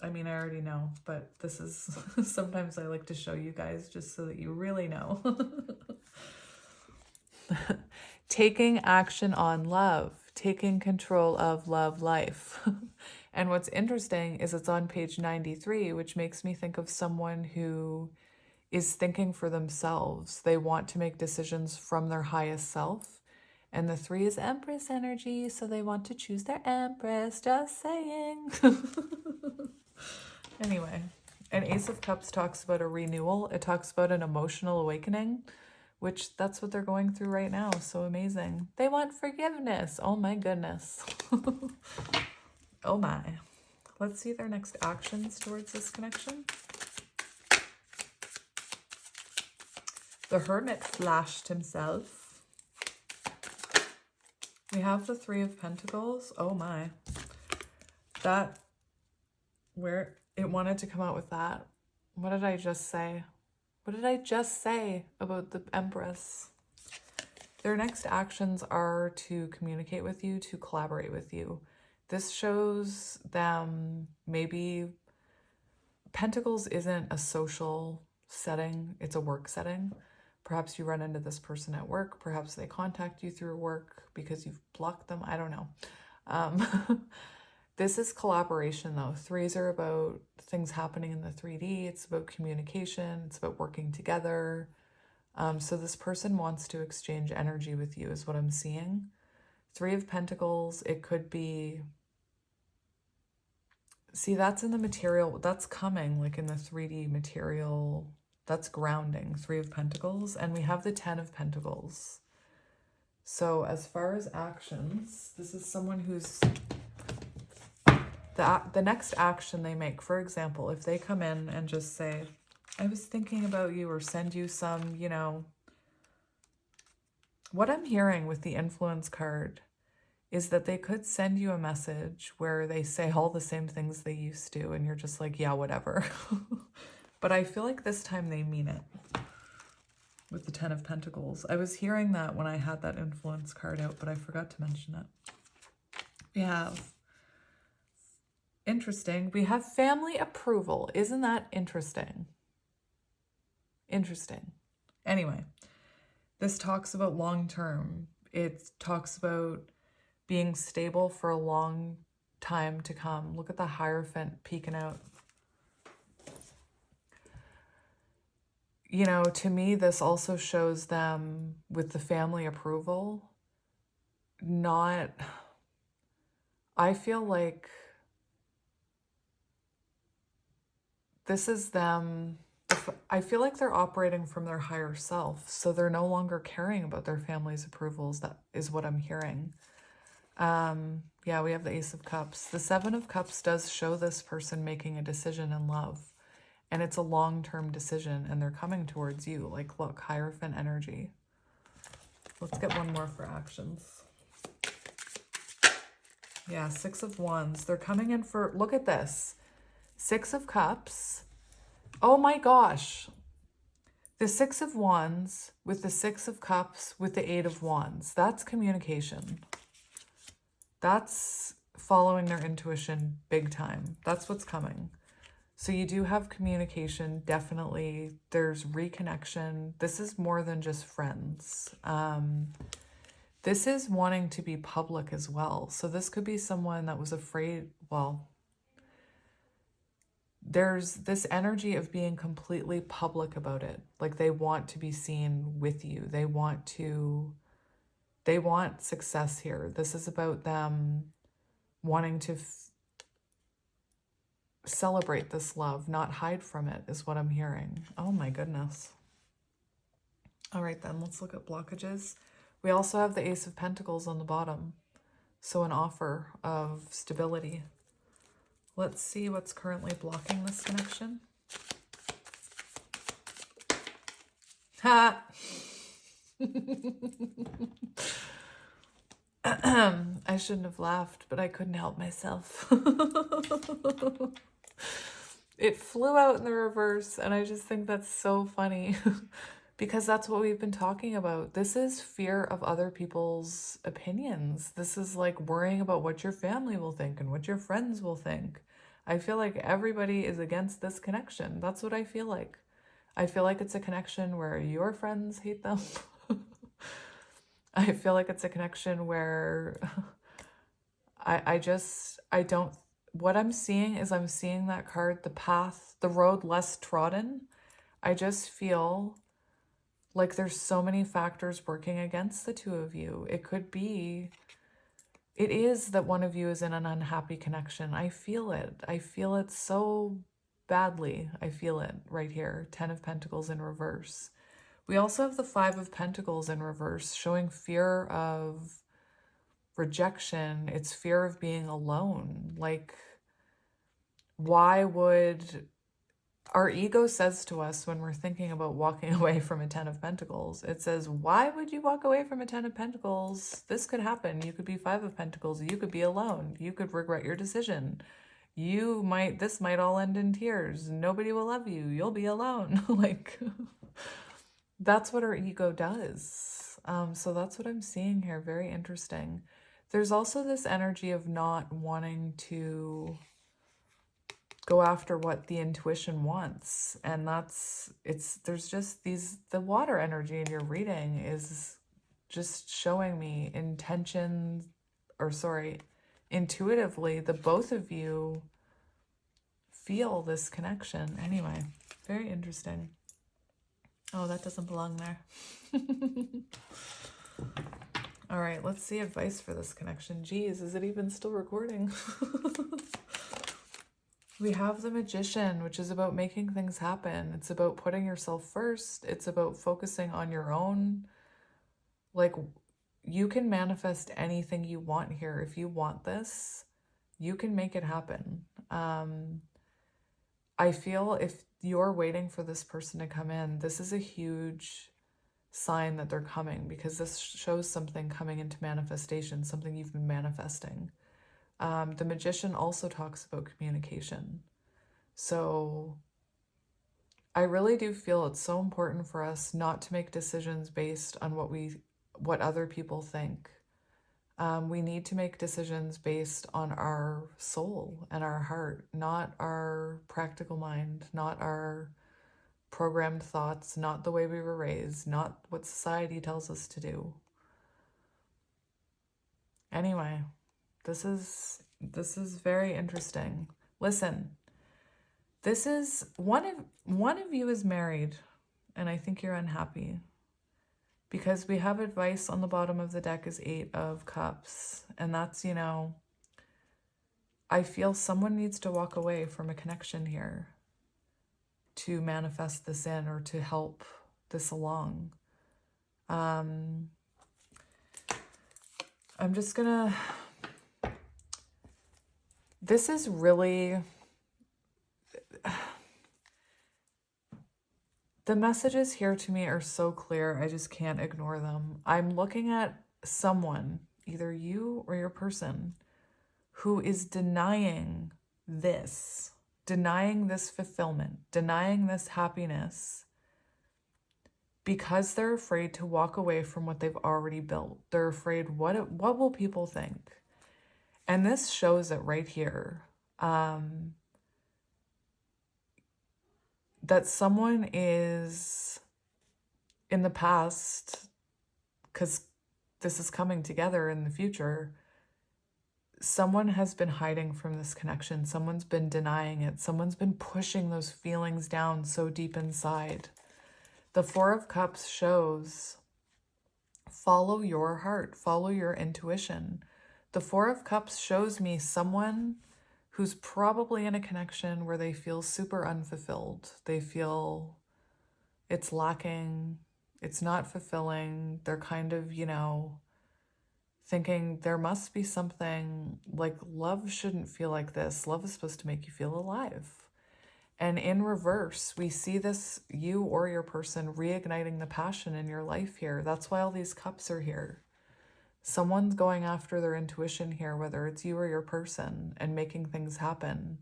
I mean, I already know, but this is, sometimes I like to show you guys just so that you really know. Taking action on love, taking control of love life. And what's interesting is it's on page 93, which makes me think of someone who is thinking for themselves. They want to make decisions from their highest self. And the 3 is Empress energy, so they want to choose their Empress, just saying. Anyway, and Ace of Cups talks about a renewal. It talks about an emotional awakening, which that's what they're going through right now. So amazing. They want forgiveness. Oh my goodness. Oh my. Let's see their next actions towards this connection. The Hermit flashed himself. We have the 3 of Pentacles. Oh my. That, where it wanted to come out with that. What did I just say? What did I just say about the Empress? Their next actions are to communicate with you, to collaborate with you. This shows them maybe Pentacles isn't a social setting, it's a work setting. Perhaps you run into this person at work. Perhaps they contact you through work because you've blocked them. I don't know. This is collaboration though. 3s are about things happening in the 3D. It's about communication. It's about working together. So this person wants to exchange energy with you is what I'm seeing. 3 of Pentacles, it could be, see, that's in the material, that's coming like in the 3D material. That's grounding, 3 of Pentacles. And we have the 10 of Pentacles. So as far as actions, this is someone who's, the next action they make, for example, if they come in and just say, I was thinking about you, or send you some, you know, what I'm hearing with the Influence card is that they could send you a message where they say all the same things they used to, and you're just like, yeah, whatever. But I feel like this time they mean it with the 10 of Pentacles. I was hearing that when I had that Influence card out, but I forgot to mention it. We have, interesting, we have family approval. Isn't that interesting? Interesting. Anyway, this talks about long-term. It talks about being stable for a long time to come. Look at the Hierophant peeking out. you know, to me, this also shows them with the family approval, not, I feel like this is them, I feel like they're operating from their higher self, so they're no longer caring about their family's approvals. That is what I'm hearing. Yeah, we have the Ace of Cups. The Seven of Cups does show this person making a decision in love, and it's a long-term decision, and they're coming towards you. Like, look, Hierophant energy. Let's get one more for actions. Yeah, Six of Wands. They're coming in for, look at this. Six of Cups. Oh my gosh. The Six of Wands with the Six of Cups with the Eight of Wands. That's communication. That's following their intuition big time. That's what's coming. So you do have communication, definitely. There's reconnection. This is more than just friends. This is wanting to be public as well. So this could be someone that was afraid, well, there's this energy of being completely public about it. Like they want to be seen with you. They want success here. This is about them wanting to celebrate this love, not hide from it, is what I'm hearing. Oh my goodness. All right, then let's look at blockages. We also have the Ace of Pentacles on the bottom. So an offer of stability. Let's see what's currently blocking this connection. Ha! I shouldn't have laughed, but I couldn't help myself. It flew out in the reverse, and I just think that's so funny because that's what we've been talking about. This is fear of other people's opinions. This is like worrying about what your family will think and what your friends will think. I feel like everybody is against this connection. That's what I feel like. I feel like it's a connection where your friends hate them. I feel like it's a connection where I don't, what I'm seeing is I'm seeing that card, the path, the road less trodden. I just feel like there's so many factors working against the two of you. It could be, it is that one of you is in an unhappy connection. I feel it. I feel it so badly. I feel it right here. 10 of Pentacles in reverse. We also have the Five of Pentacles in reverse, showing fear of rejection. It's fear of being alone. Like, why would... Our ego says to us when we're thinking about walking away from a 10 of Pentacles, it says, why would you walk away from a 10 of Pentacles? This could happen. You could be Five of Pentacles. You could be alone. You could regret your decision. This might all end in tears. Nobody will love you. You'll be alone. Like... That's what our ego does. So that's what I'm seeing here. Very interesting. There's also this energy of not wanting to go after what the intuition wants. And there's just the water energy in your reading is just showing me intuitively, the both of you feel this connection. Anyway, very interesting. Oh, that doesn't belong there. All right, let's see advice for this connection. Geez, is it even still recording? We have the Magician, which is about making things happen. It's about putting yourself first. It's about focusing on your own. Like, you can manifest anything you want here. If you want this, you can make it happen. I feel if you're waiting for this person to come in, this is a huge sign that they're coming, because this shows something coming into manifestation, something you've been manifesting. The Magician also talks about communication. So I really do feel it's so important for us not to make decisions based on what other people think. We need to make decisions based on our soul and our heart, not our practical mind, not our programmed thoughts, not the way we were raised, not what society tells us to do. Anyway, this is very interesting. Listen, this is one of you is married, and I think you're unhappy. Because we have advice on the bottom of the deck is 8 of Cups. And that's, you know, I feel someone needs to walk away from a connection here to manifest this in or to help this along. I'm just gonna... This is really... The messages here to me are so clear, I just can't ignore them. I'm looking at someone, either you or your person, who is denying this fulfillment, denying this happiness, because they're afraid to walk away from what they've already built. They're afraid, what will people think? And this shows it right here. That someone is in the past, because this is coming together in the future, someone has been hiding from this connection. Someone's been denying it. Someone's been pushing those feelings down so deep inside. The 4 of Cups shows follow your heart, follow your intuition. The 4 of Cups shows me someone who's probably in a connection where they feel super unfulfilled. They feel it's lacking, it's not fulfilling. They're kind of, you know, thinking there must be something, like love shouldn't feel like this. Love is supposed to make you feel alive. And in reverse, we see this, you or your person, reigniting the passion in your life here. That's why all these cups are here. Someone's going after their intuition here, whether it's you or your person, and making things happen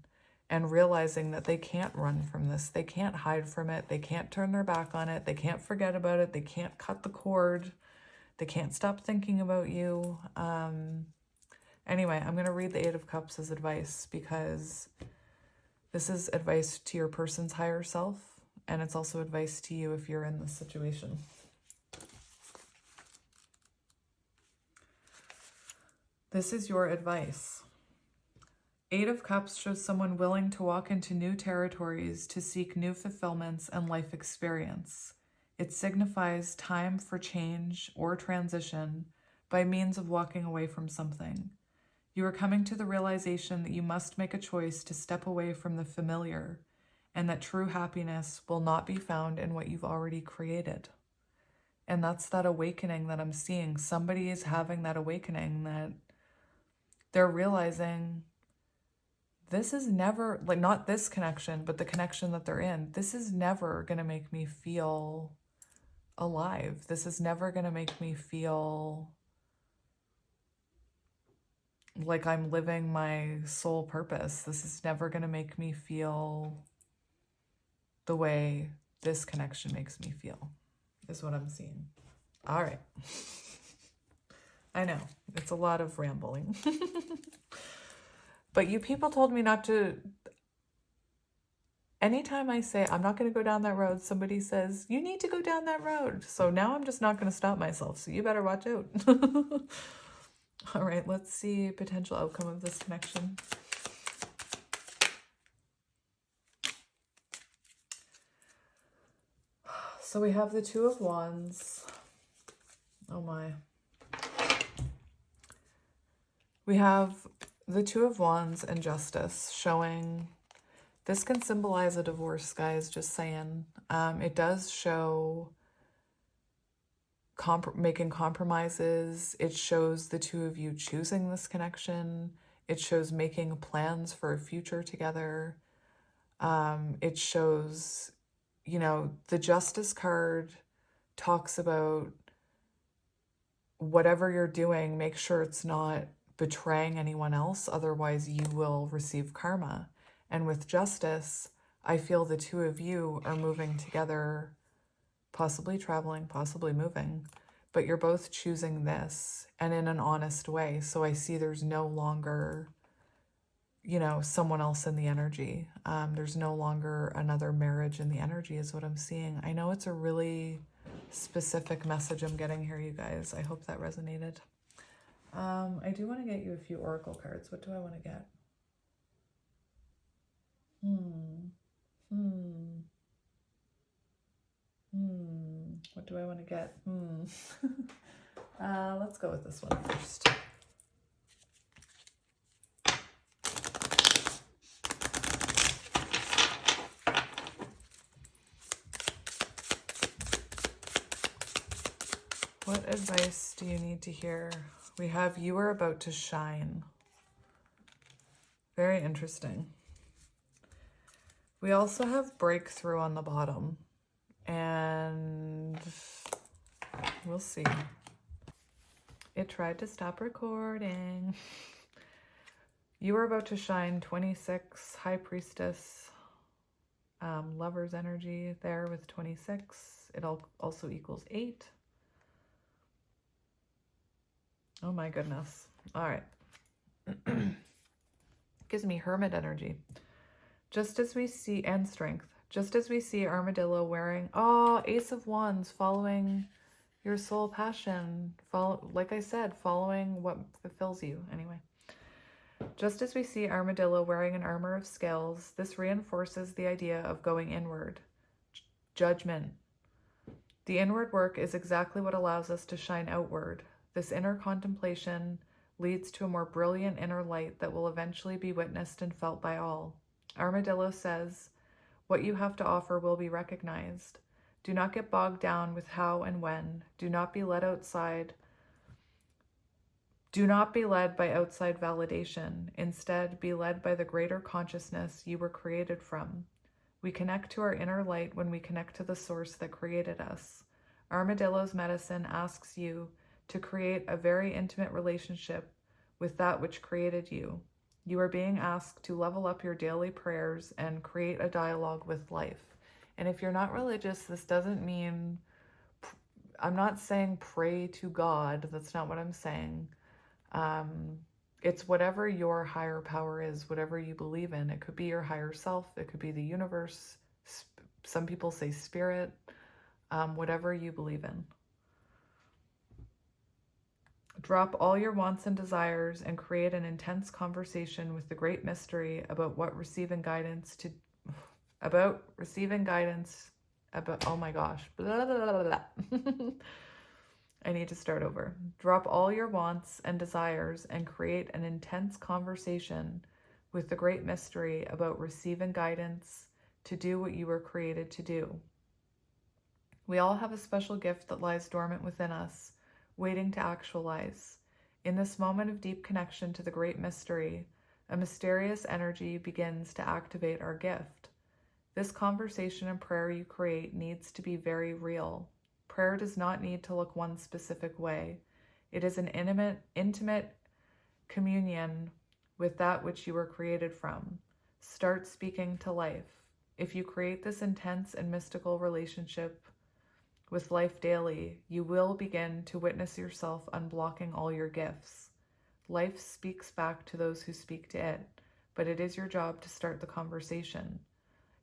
and realizing that they can't run from this. They can't hide from it. They can't turn their back on it. They can't forget about it. They can't cut the cord. They can't stop thinking about you. Anyway, I'm going to read the 8 of Cups as advice, because this is advice to your person's higher self, and it's also advice to you if you're in this situation. This is your advice. 8 of Cups shows someone willing to walk into new territories to seek new fulfillments and life experience. It signifies time for change or transition by means of walking away from something. You are coming to the realization that you must make a choice to step away from the familiar, and that true happiness will not be found in what you've already created. And that's that awakening that I'm seeing. Somebody is having that awakening that they're realizing this is never, like, not this connection, but the connection that they're in. This is never going to make me feel alive. This is never going to make me feel like I'm living my soul purpose. This is never going to make me feel the way this connection makes me feel, is what I'm seeing. All right. I know, it's a lot of rambling. But you people told me not to... Anytime I say, I'm not going to go down that road, somebody says, you need to go down that road. So now I'm just not going to stop myself. So you better watch out. All right, let's see potential outcome of this connection. So we have the 2 of Wands. Oh my. We have the 2 of Wands and Justice showing... This can symbolize a divorce, guys, just saying. It does show making compromises. It shows the 2 of you choosing this connection. It shows making plans for a future together. It shows, you know, the Justice card talks about whatever you're doing, make sure it's not betraying anyone else. Otherwise, you will receive karma. And with Justice, I feel the 2 of you are moving together, possibly traveling, possibly moving, but you're both choosing this, and in an honest way. So I see there's no longer, you know, someone else in the energy. There's no longer another marriage in the energy is what I'm seeing. I know it's a really specific message I'm getting here, you guys. I hope that resonated. I do want to get you a few oracle cards. What do I want to get? What do I want to get? Let's go with this one first. What advice do you need to hear? We have you are about to shine. Very interesting. We also have breakthrough on the bottom. And we'll see. It tried to stop recording. You are about to shine, 26, High Priestess, Lover's energy there with 26. It also equals 8. Oh my goodness. All right. Gives me Hermit energy. Just as we see, and Strength. Just as we see Armadillo wearing, Ace of Wands, following your soul passion. Like I said, following what fulfills you. Anyway. Just as we see Armadillo wearing an armor of scales, this reinforces the idea of going inward. Judgment. The inward work is exactly what allows us to shine outward. This inner contemplation leads to a more brilliant inner light that will eventually be witnessed and felt by all. Armadillo says, what you have to offer will be recognized. Do not get bogged down with how and when. Do not be led outside. Do not be led by outside validation. Instead, be led by the greater consciousness you were created from. We connect to our inner light when we connect to the source that created us. Armadillo's medicine asks you to create a very intimate relationship with that which created you. You are being asked to level up your daily prayers and create a dialogue with life. And if you're not religious, this doesn't mean, I'm not saying pray to God. That's not what I'm saying. It's whatever your higher power is, whatever you believe in. It could be your higher self. It could be the universe. Some people say spirit, whatever you believe in. Drop all your wants and desires and create an intense conversation with the great mystery about receiving guidance, oh my gosh. Blah, blah, blah, blah. I need to start over. Drop all your wants and desires and create an intense conversation with the great mystery about receiving guidance to do what you were created to do. We all have a special gift that lies dormant within us, waiting to actualize. In this moment of deep connection to the great mystery, a mysterious energy begins to activate our gift. This conversation and prayer you create needs to be very real. Prayer does not need to look one specific way. It is an intimate communion with that which you were created from. Start speaking to life. If you create this intense and mystical relationship with life daily, you will begin to witness yourself unblocking all your gifts. Life speaks back to those who speak to it, but it is your job to start the conversation.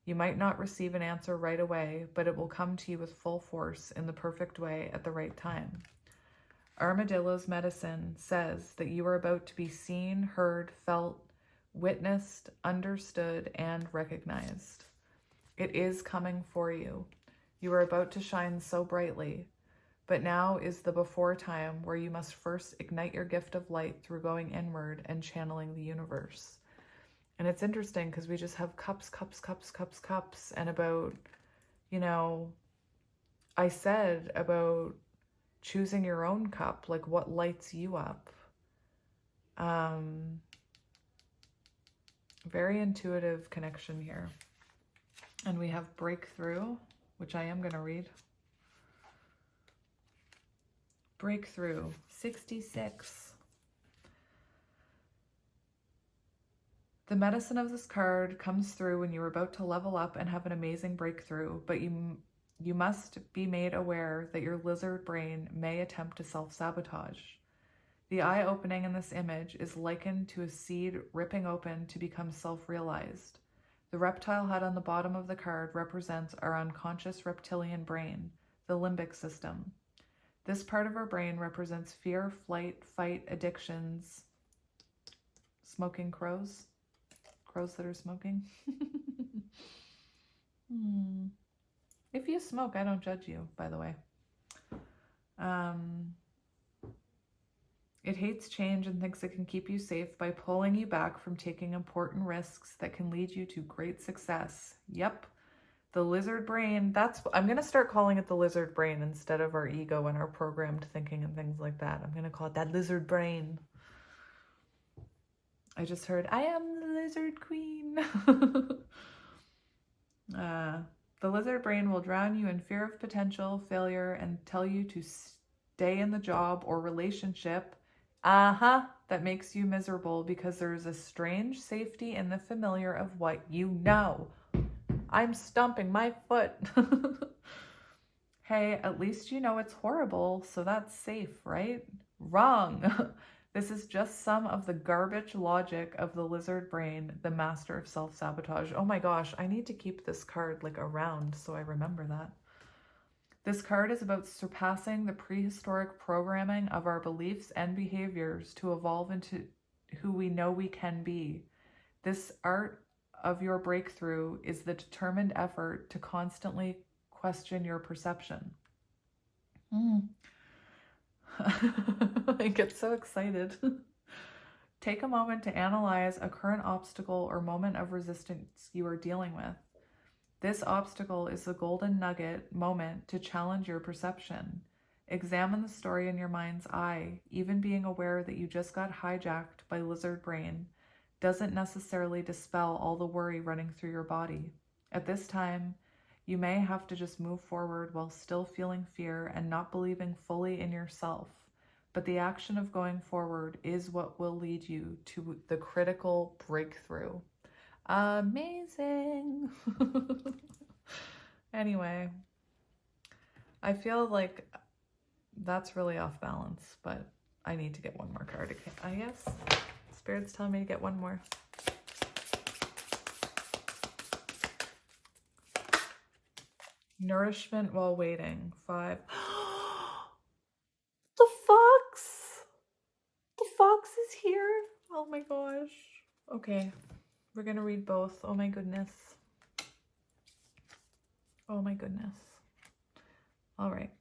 You might not receive an answer right away, but it will come to you with full force in the perfect way at the right time. Armadillo's medicine says that you are about to be seen, heard, felt, witnessed, understood, and recognized. It is coming for you. You are about to shine so brightly, but now is the before time where you must first ignite your gift of light through going inward and channeling the universe. And it's interesting because we just have cups, and about, I said about choosing your own cup, like what lights you up. Very intuitive connection here. And we have breakthrough, which I am going to read. Breakthrough, 66. The medicine of this card comes through when you're about to level up and have an amazing breakthrough, but you must be made aware that your lizard brain may attempt to self-sabotage. The eye opening in this image is likened to a seed ripping open to become self-realized. The reptile head on the bottom of the card represents our unconscious reptilian brain, the limbic system. This part of our brain represents fear, flight, fight, addictions, smoking crows that are smoking. If you smoke, I don't judge you, by the way. It hates change and thinks it can keep you safe by pulling you back from taking important risks that can lead you to great success. Yep. The lizard brain, I'm going to start calling it the lizard brain instead of our ego and our programmed thinking and things like that. I'm going to call it that lizard brain. I just heard, I am the lizard queen. The lizard brain will drown you in fear of potential failure and tell you to stay in the job or relationship that makes you miserable because there is a strange safety in the familiar of what you know. I'm stomping my foot. Hey, at least you know it's horrible, so that's safe, right? Wrong. This is just some of the garbage logic of the lizard brain, the master of self-sabotage. Oh my gosh, I need to keep this card like around so I remember that. This card is about surpassing the prehistoric programming of our beliefs and behaviors to evolve into who we know we can be. This art of your breakthrough is the determined effort to constantly question your perception. I get so excited. Take a moment to analyze a current obstacle or moment of resistance you are dealing with. This obstacle is the golden nugget moment to challenge your perception. Examine the story in your mind's eye. Even being aware that you just got hijacked by lizard brain doesn't necessarily dispel all the worry running through your body. At this time, you may have to just move forward while still feeling fear and not believing fully in yourself. But the action of going forward is what will lead you to the critical breakthrough. Amazing. Anyway, I feel like that's really off balance, but I need to get one more card, I guess. Spirit's telling me to get one more. Nourishment while waiting. 5. The fox! The fox is here. Oh my gosh. Okay, we're gonna read both. Oh my goodness. Oh my goodness. All right.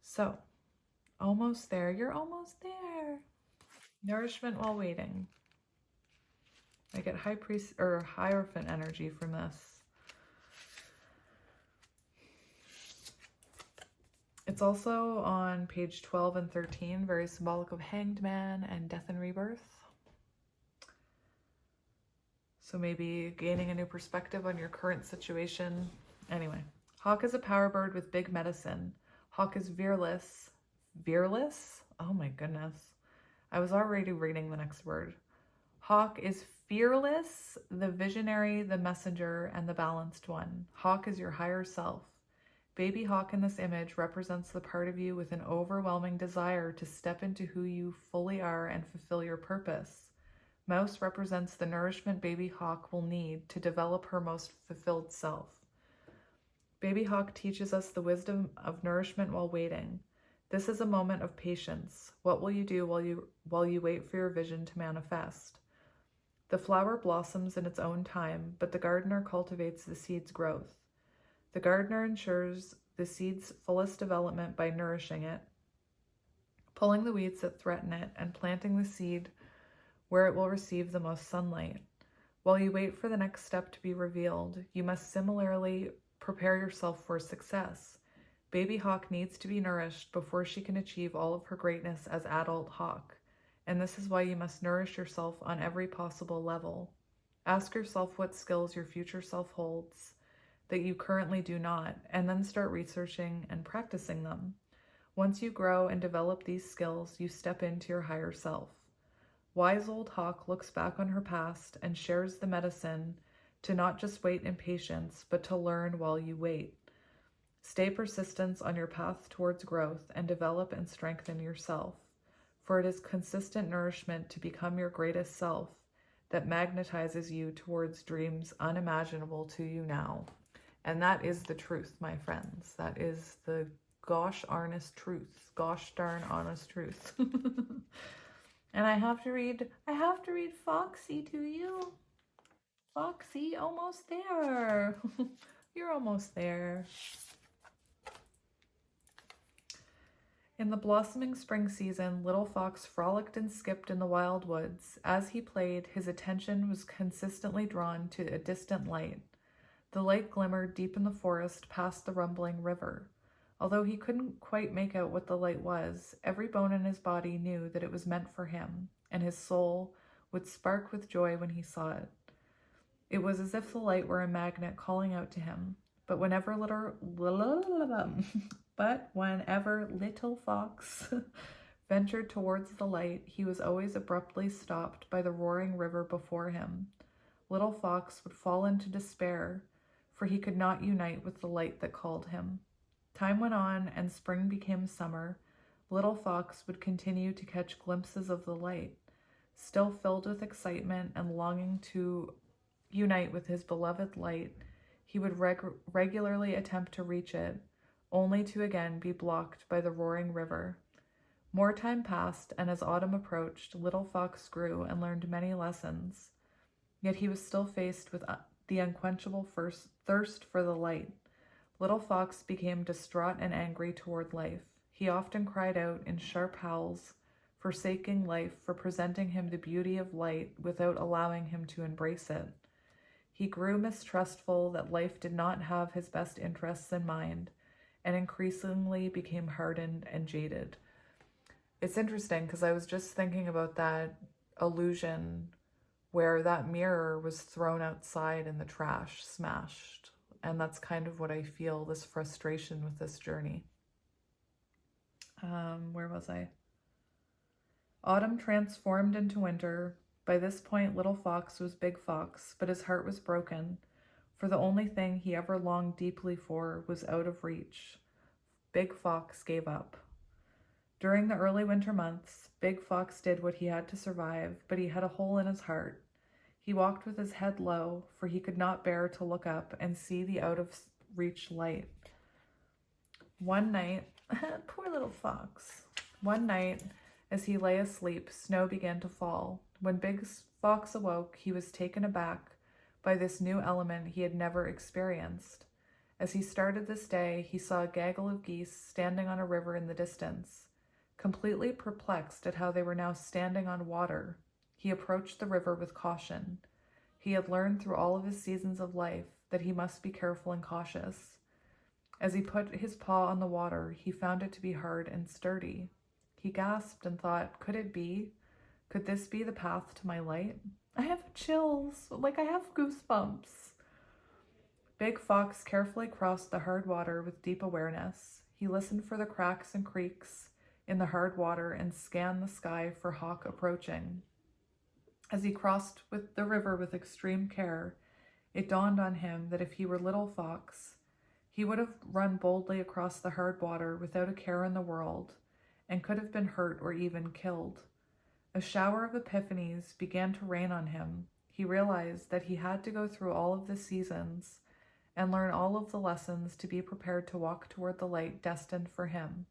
So, almost there. You're almost there. Nourishment while waiting. I get High Priest or Hierophant energy from this. It's also on page 12 and 13, very symbolic of Hanged Man and Death and Rebirth. So maybe gaining a new perspective on your current situation. Anyway, Hawk is a power bird with big medicine. Hawk is fearless. Fearless? Oh my goodness. I was already reading the next word. Hawk is fearless, the visionary, the messenger, and the balanced one. Hawk is your higher self. Baby Hawk in this image represents the part of you with an overwhelming desire to step into who you fully are and fulfill your purpose. Mouse represents the nourishment Baby Hawk will need to develop her most fulfilled self. Baby Hawk teaches us the wisdom of nourishment while waiting. This is a moment of patience. What will you do while you wait for your vision to manifest? The flower blossoms in its own time, but the gardener cultivates the seed's growth. The gardener ensures the seed's fullest development by nourishing it, pulling the weeds that threaten it, and planting the seed where it will receive the most sunlight. While you wait for the next step to be revealed, you must similarly prepare yourself for success. Baby Hawk needs to be nourished before she can achieve all of her greatness as adult Hawk, and this is why you must nourish yourself on every possible level. Ask yourself what skills your future self holds that you currently do not, and then start researching and practicing them. Once you grow and develop these skills, you step into your higher self. Wise old Hawk looks back on her past and shares the medicine to not just wait in patience, but to learn while you wait. Stay persistent on your path towards growth and develop and strengthen yourself, for it is consistent nourishment to become your greatest self that magnetizes you towards dreams unimaginable to you now. And that is the truth, my friends. That is the gosh honest truth. Gosh darn honest truth. And I have to read Foxy to you. Foxy, almost there. You're almost there. In the blossoming spring season, little Fox frolicked and skipped in the wild woods. As he played, his attention was consistently drawn to a distant light. The light glimmered deep in the forest past the rumbling river. Although he couldn't quite make out what the light was, every bone in his body knew that it was meant for him, and his soul would spark with joy when he saw it. It was as if the light were a magnet calling out to him. But whenever little Fox ventured towards the light, he was always abruptly stopped by the roaring river before him. Little Fox would fall into despair, for he could not unite with the light that called him. Time went on, and spring became summer. Little Fox would continue to catch glimpses of the light. Still filled with excitement and longing to unite with his beloved light, he would regularly attempt to reach it, only to again be blocked by the roaring river. More time passed, and as autumn approached, little Fox grew and learned many lessons. Yet he was still faced with the unquenchable thirst for the light. Little Fox became distraught and angry toward life. He often cried out in sharp howls, forsaking life for presenting him the beauty of light without allowing him to embrace it. He grew mistrustful that life did not have his best interests in mind, and increasingly became hardened and jaded. It's interesting because I was just thinking about that illusion where that mirror was thrown outside and the trash smashed. And that's kind of what I feel, this frustration with this journey. Where was I? Autumn transformed into winter. By this point, little Fox was Big Fox, but his heart was broken, for the only thing he ever longed deeply for was out of reach. Big Fox gave up. During the early winter months, Big Fox did what he had to survive, but he had a hole in his heart. He walked with his head low, for he could not bear to look up and see the out-of-reach light. One night, poor little Fox. One night, as he lay asleep, snow began to fall. When Big Fox awoke, he was taken aback by this new element he had never experienced. As he started this day, he saw a gaggle of geese standing on a river in the distance. Completely perplexed at how they were now standing on water, he approached the river with caution. He had learned through all of his seasons of life that he must be careful and cautious. As he put his paw on the water, he found it to be hard and sturdy. He gasped and thought, could it be? Could this be the path to my light? I have chills, like I have goosebumps. Big Fox carefully crossed the hard water with deep awareness. He listened for the cracks and creaks in the hard water and scanned the sky for hawk approaching. As he crossed the river with extreme care, it dawned on him that if he were little Fox, he would have run boldly across the hard water without a care in the world, and could have been hurt or even killed. A shower of epiphanies began to rain on him. He realized that he had to go through all of the seasons and learn all of the lessons to be prepared to walk toward the light destined for him.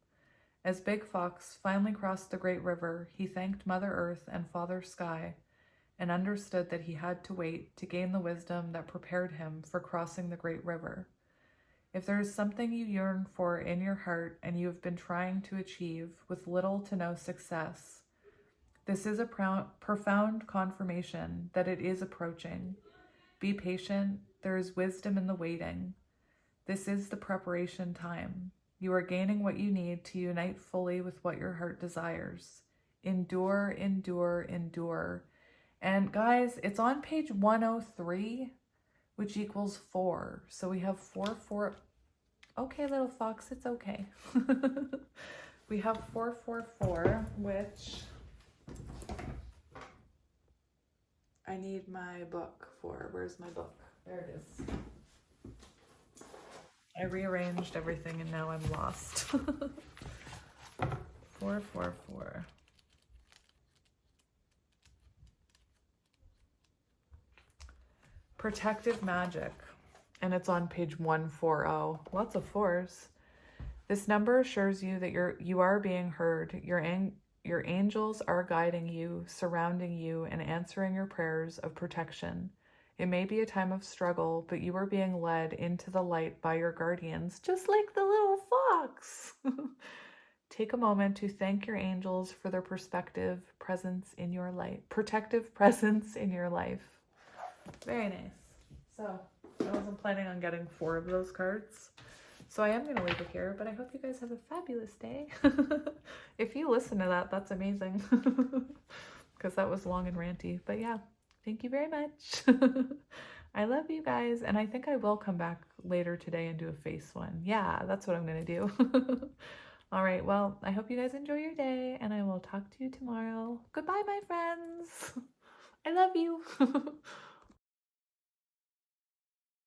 As Big Fox finally crossed the great river, he thanked Mother Earth and Father Sky and understood that he had to wait to gain the wisdom that prepared him for crossing the great river. If there is something you yearn for in your heart and you have been trying to achieve with little to no success, this is a profound confirmation that it is approaching. Be patient. There is wisdom in the waiting. This is the preparation time. You are gaining what you need to unite fully with what your heart desires. Endure, endure, endure. And guys, it's on page 103, which equals 4. So we have 4, 4. Okay, little Fox, it's okay. We have 4, 4, 4, which I need my book for. Where's my book? There it is. I rearranged everything and now I'm lost. 4, 4, 4. Protective magic. And it's on page 140. Lots of 4s. This number assures you that you are being heard. Your angels are guiding you, surrounding you, and answering your prayers of protection. It may be a time of struggle, but you are being led into the light by your guardians, just like the little fox. Take a moment to thank your angels for their protective presence in your life. Very nice. So I wasn't planning on getting 4 of those cards, so I am going to leave it here, but I hope you guys have a fabulous day. If you listen to that, that's amazing, because that was long and ranty. But yeah, thank you very much. I love you guys, and I think I will come back later today and do a face one. Yeah, that's what I'm going to do. All right, well, I hope you guys enjoy your day, and I will talk to you tomorrow. Goodbye, my friends. I love you.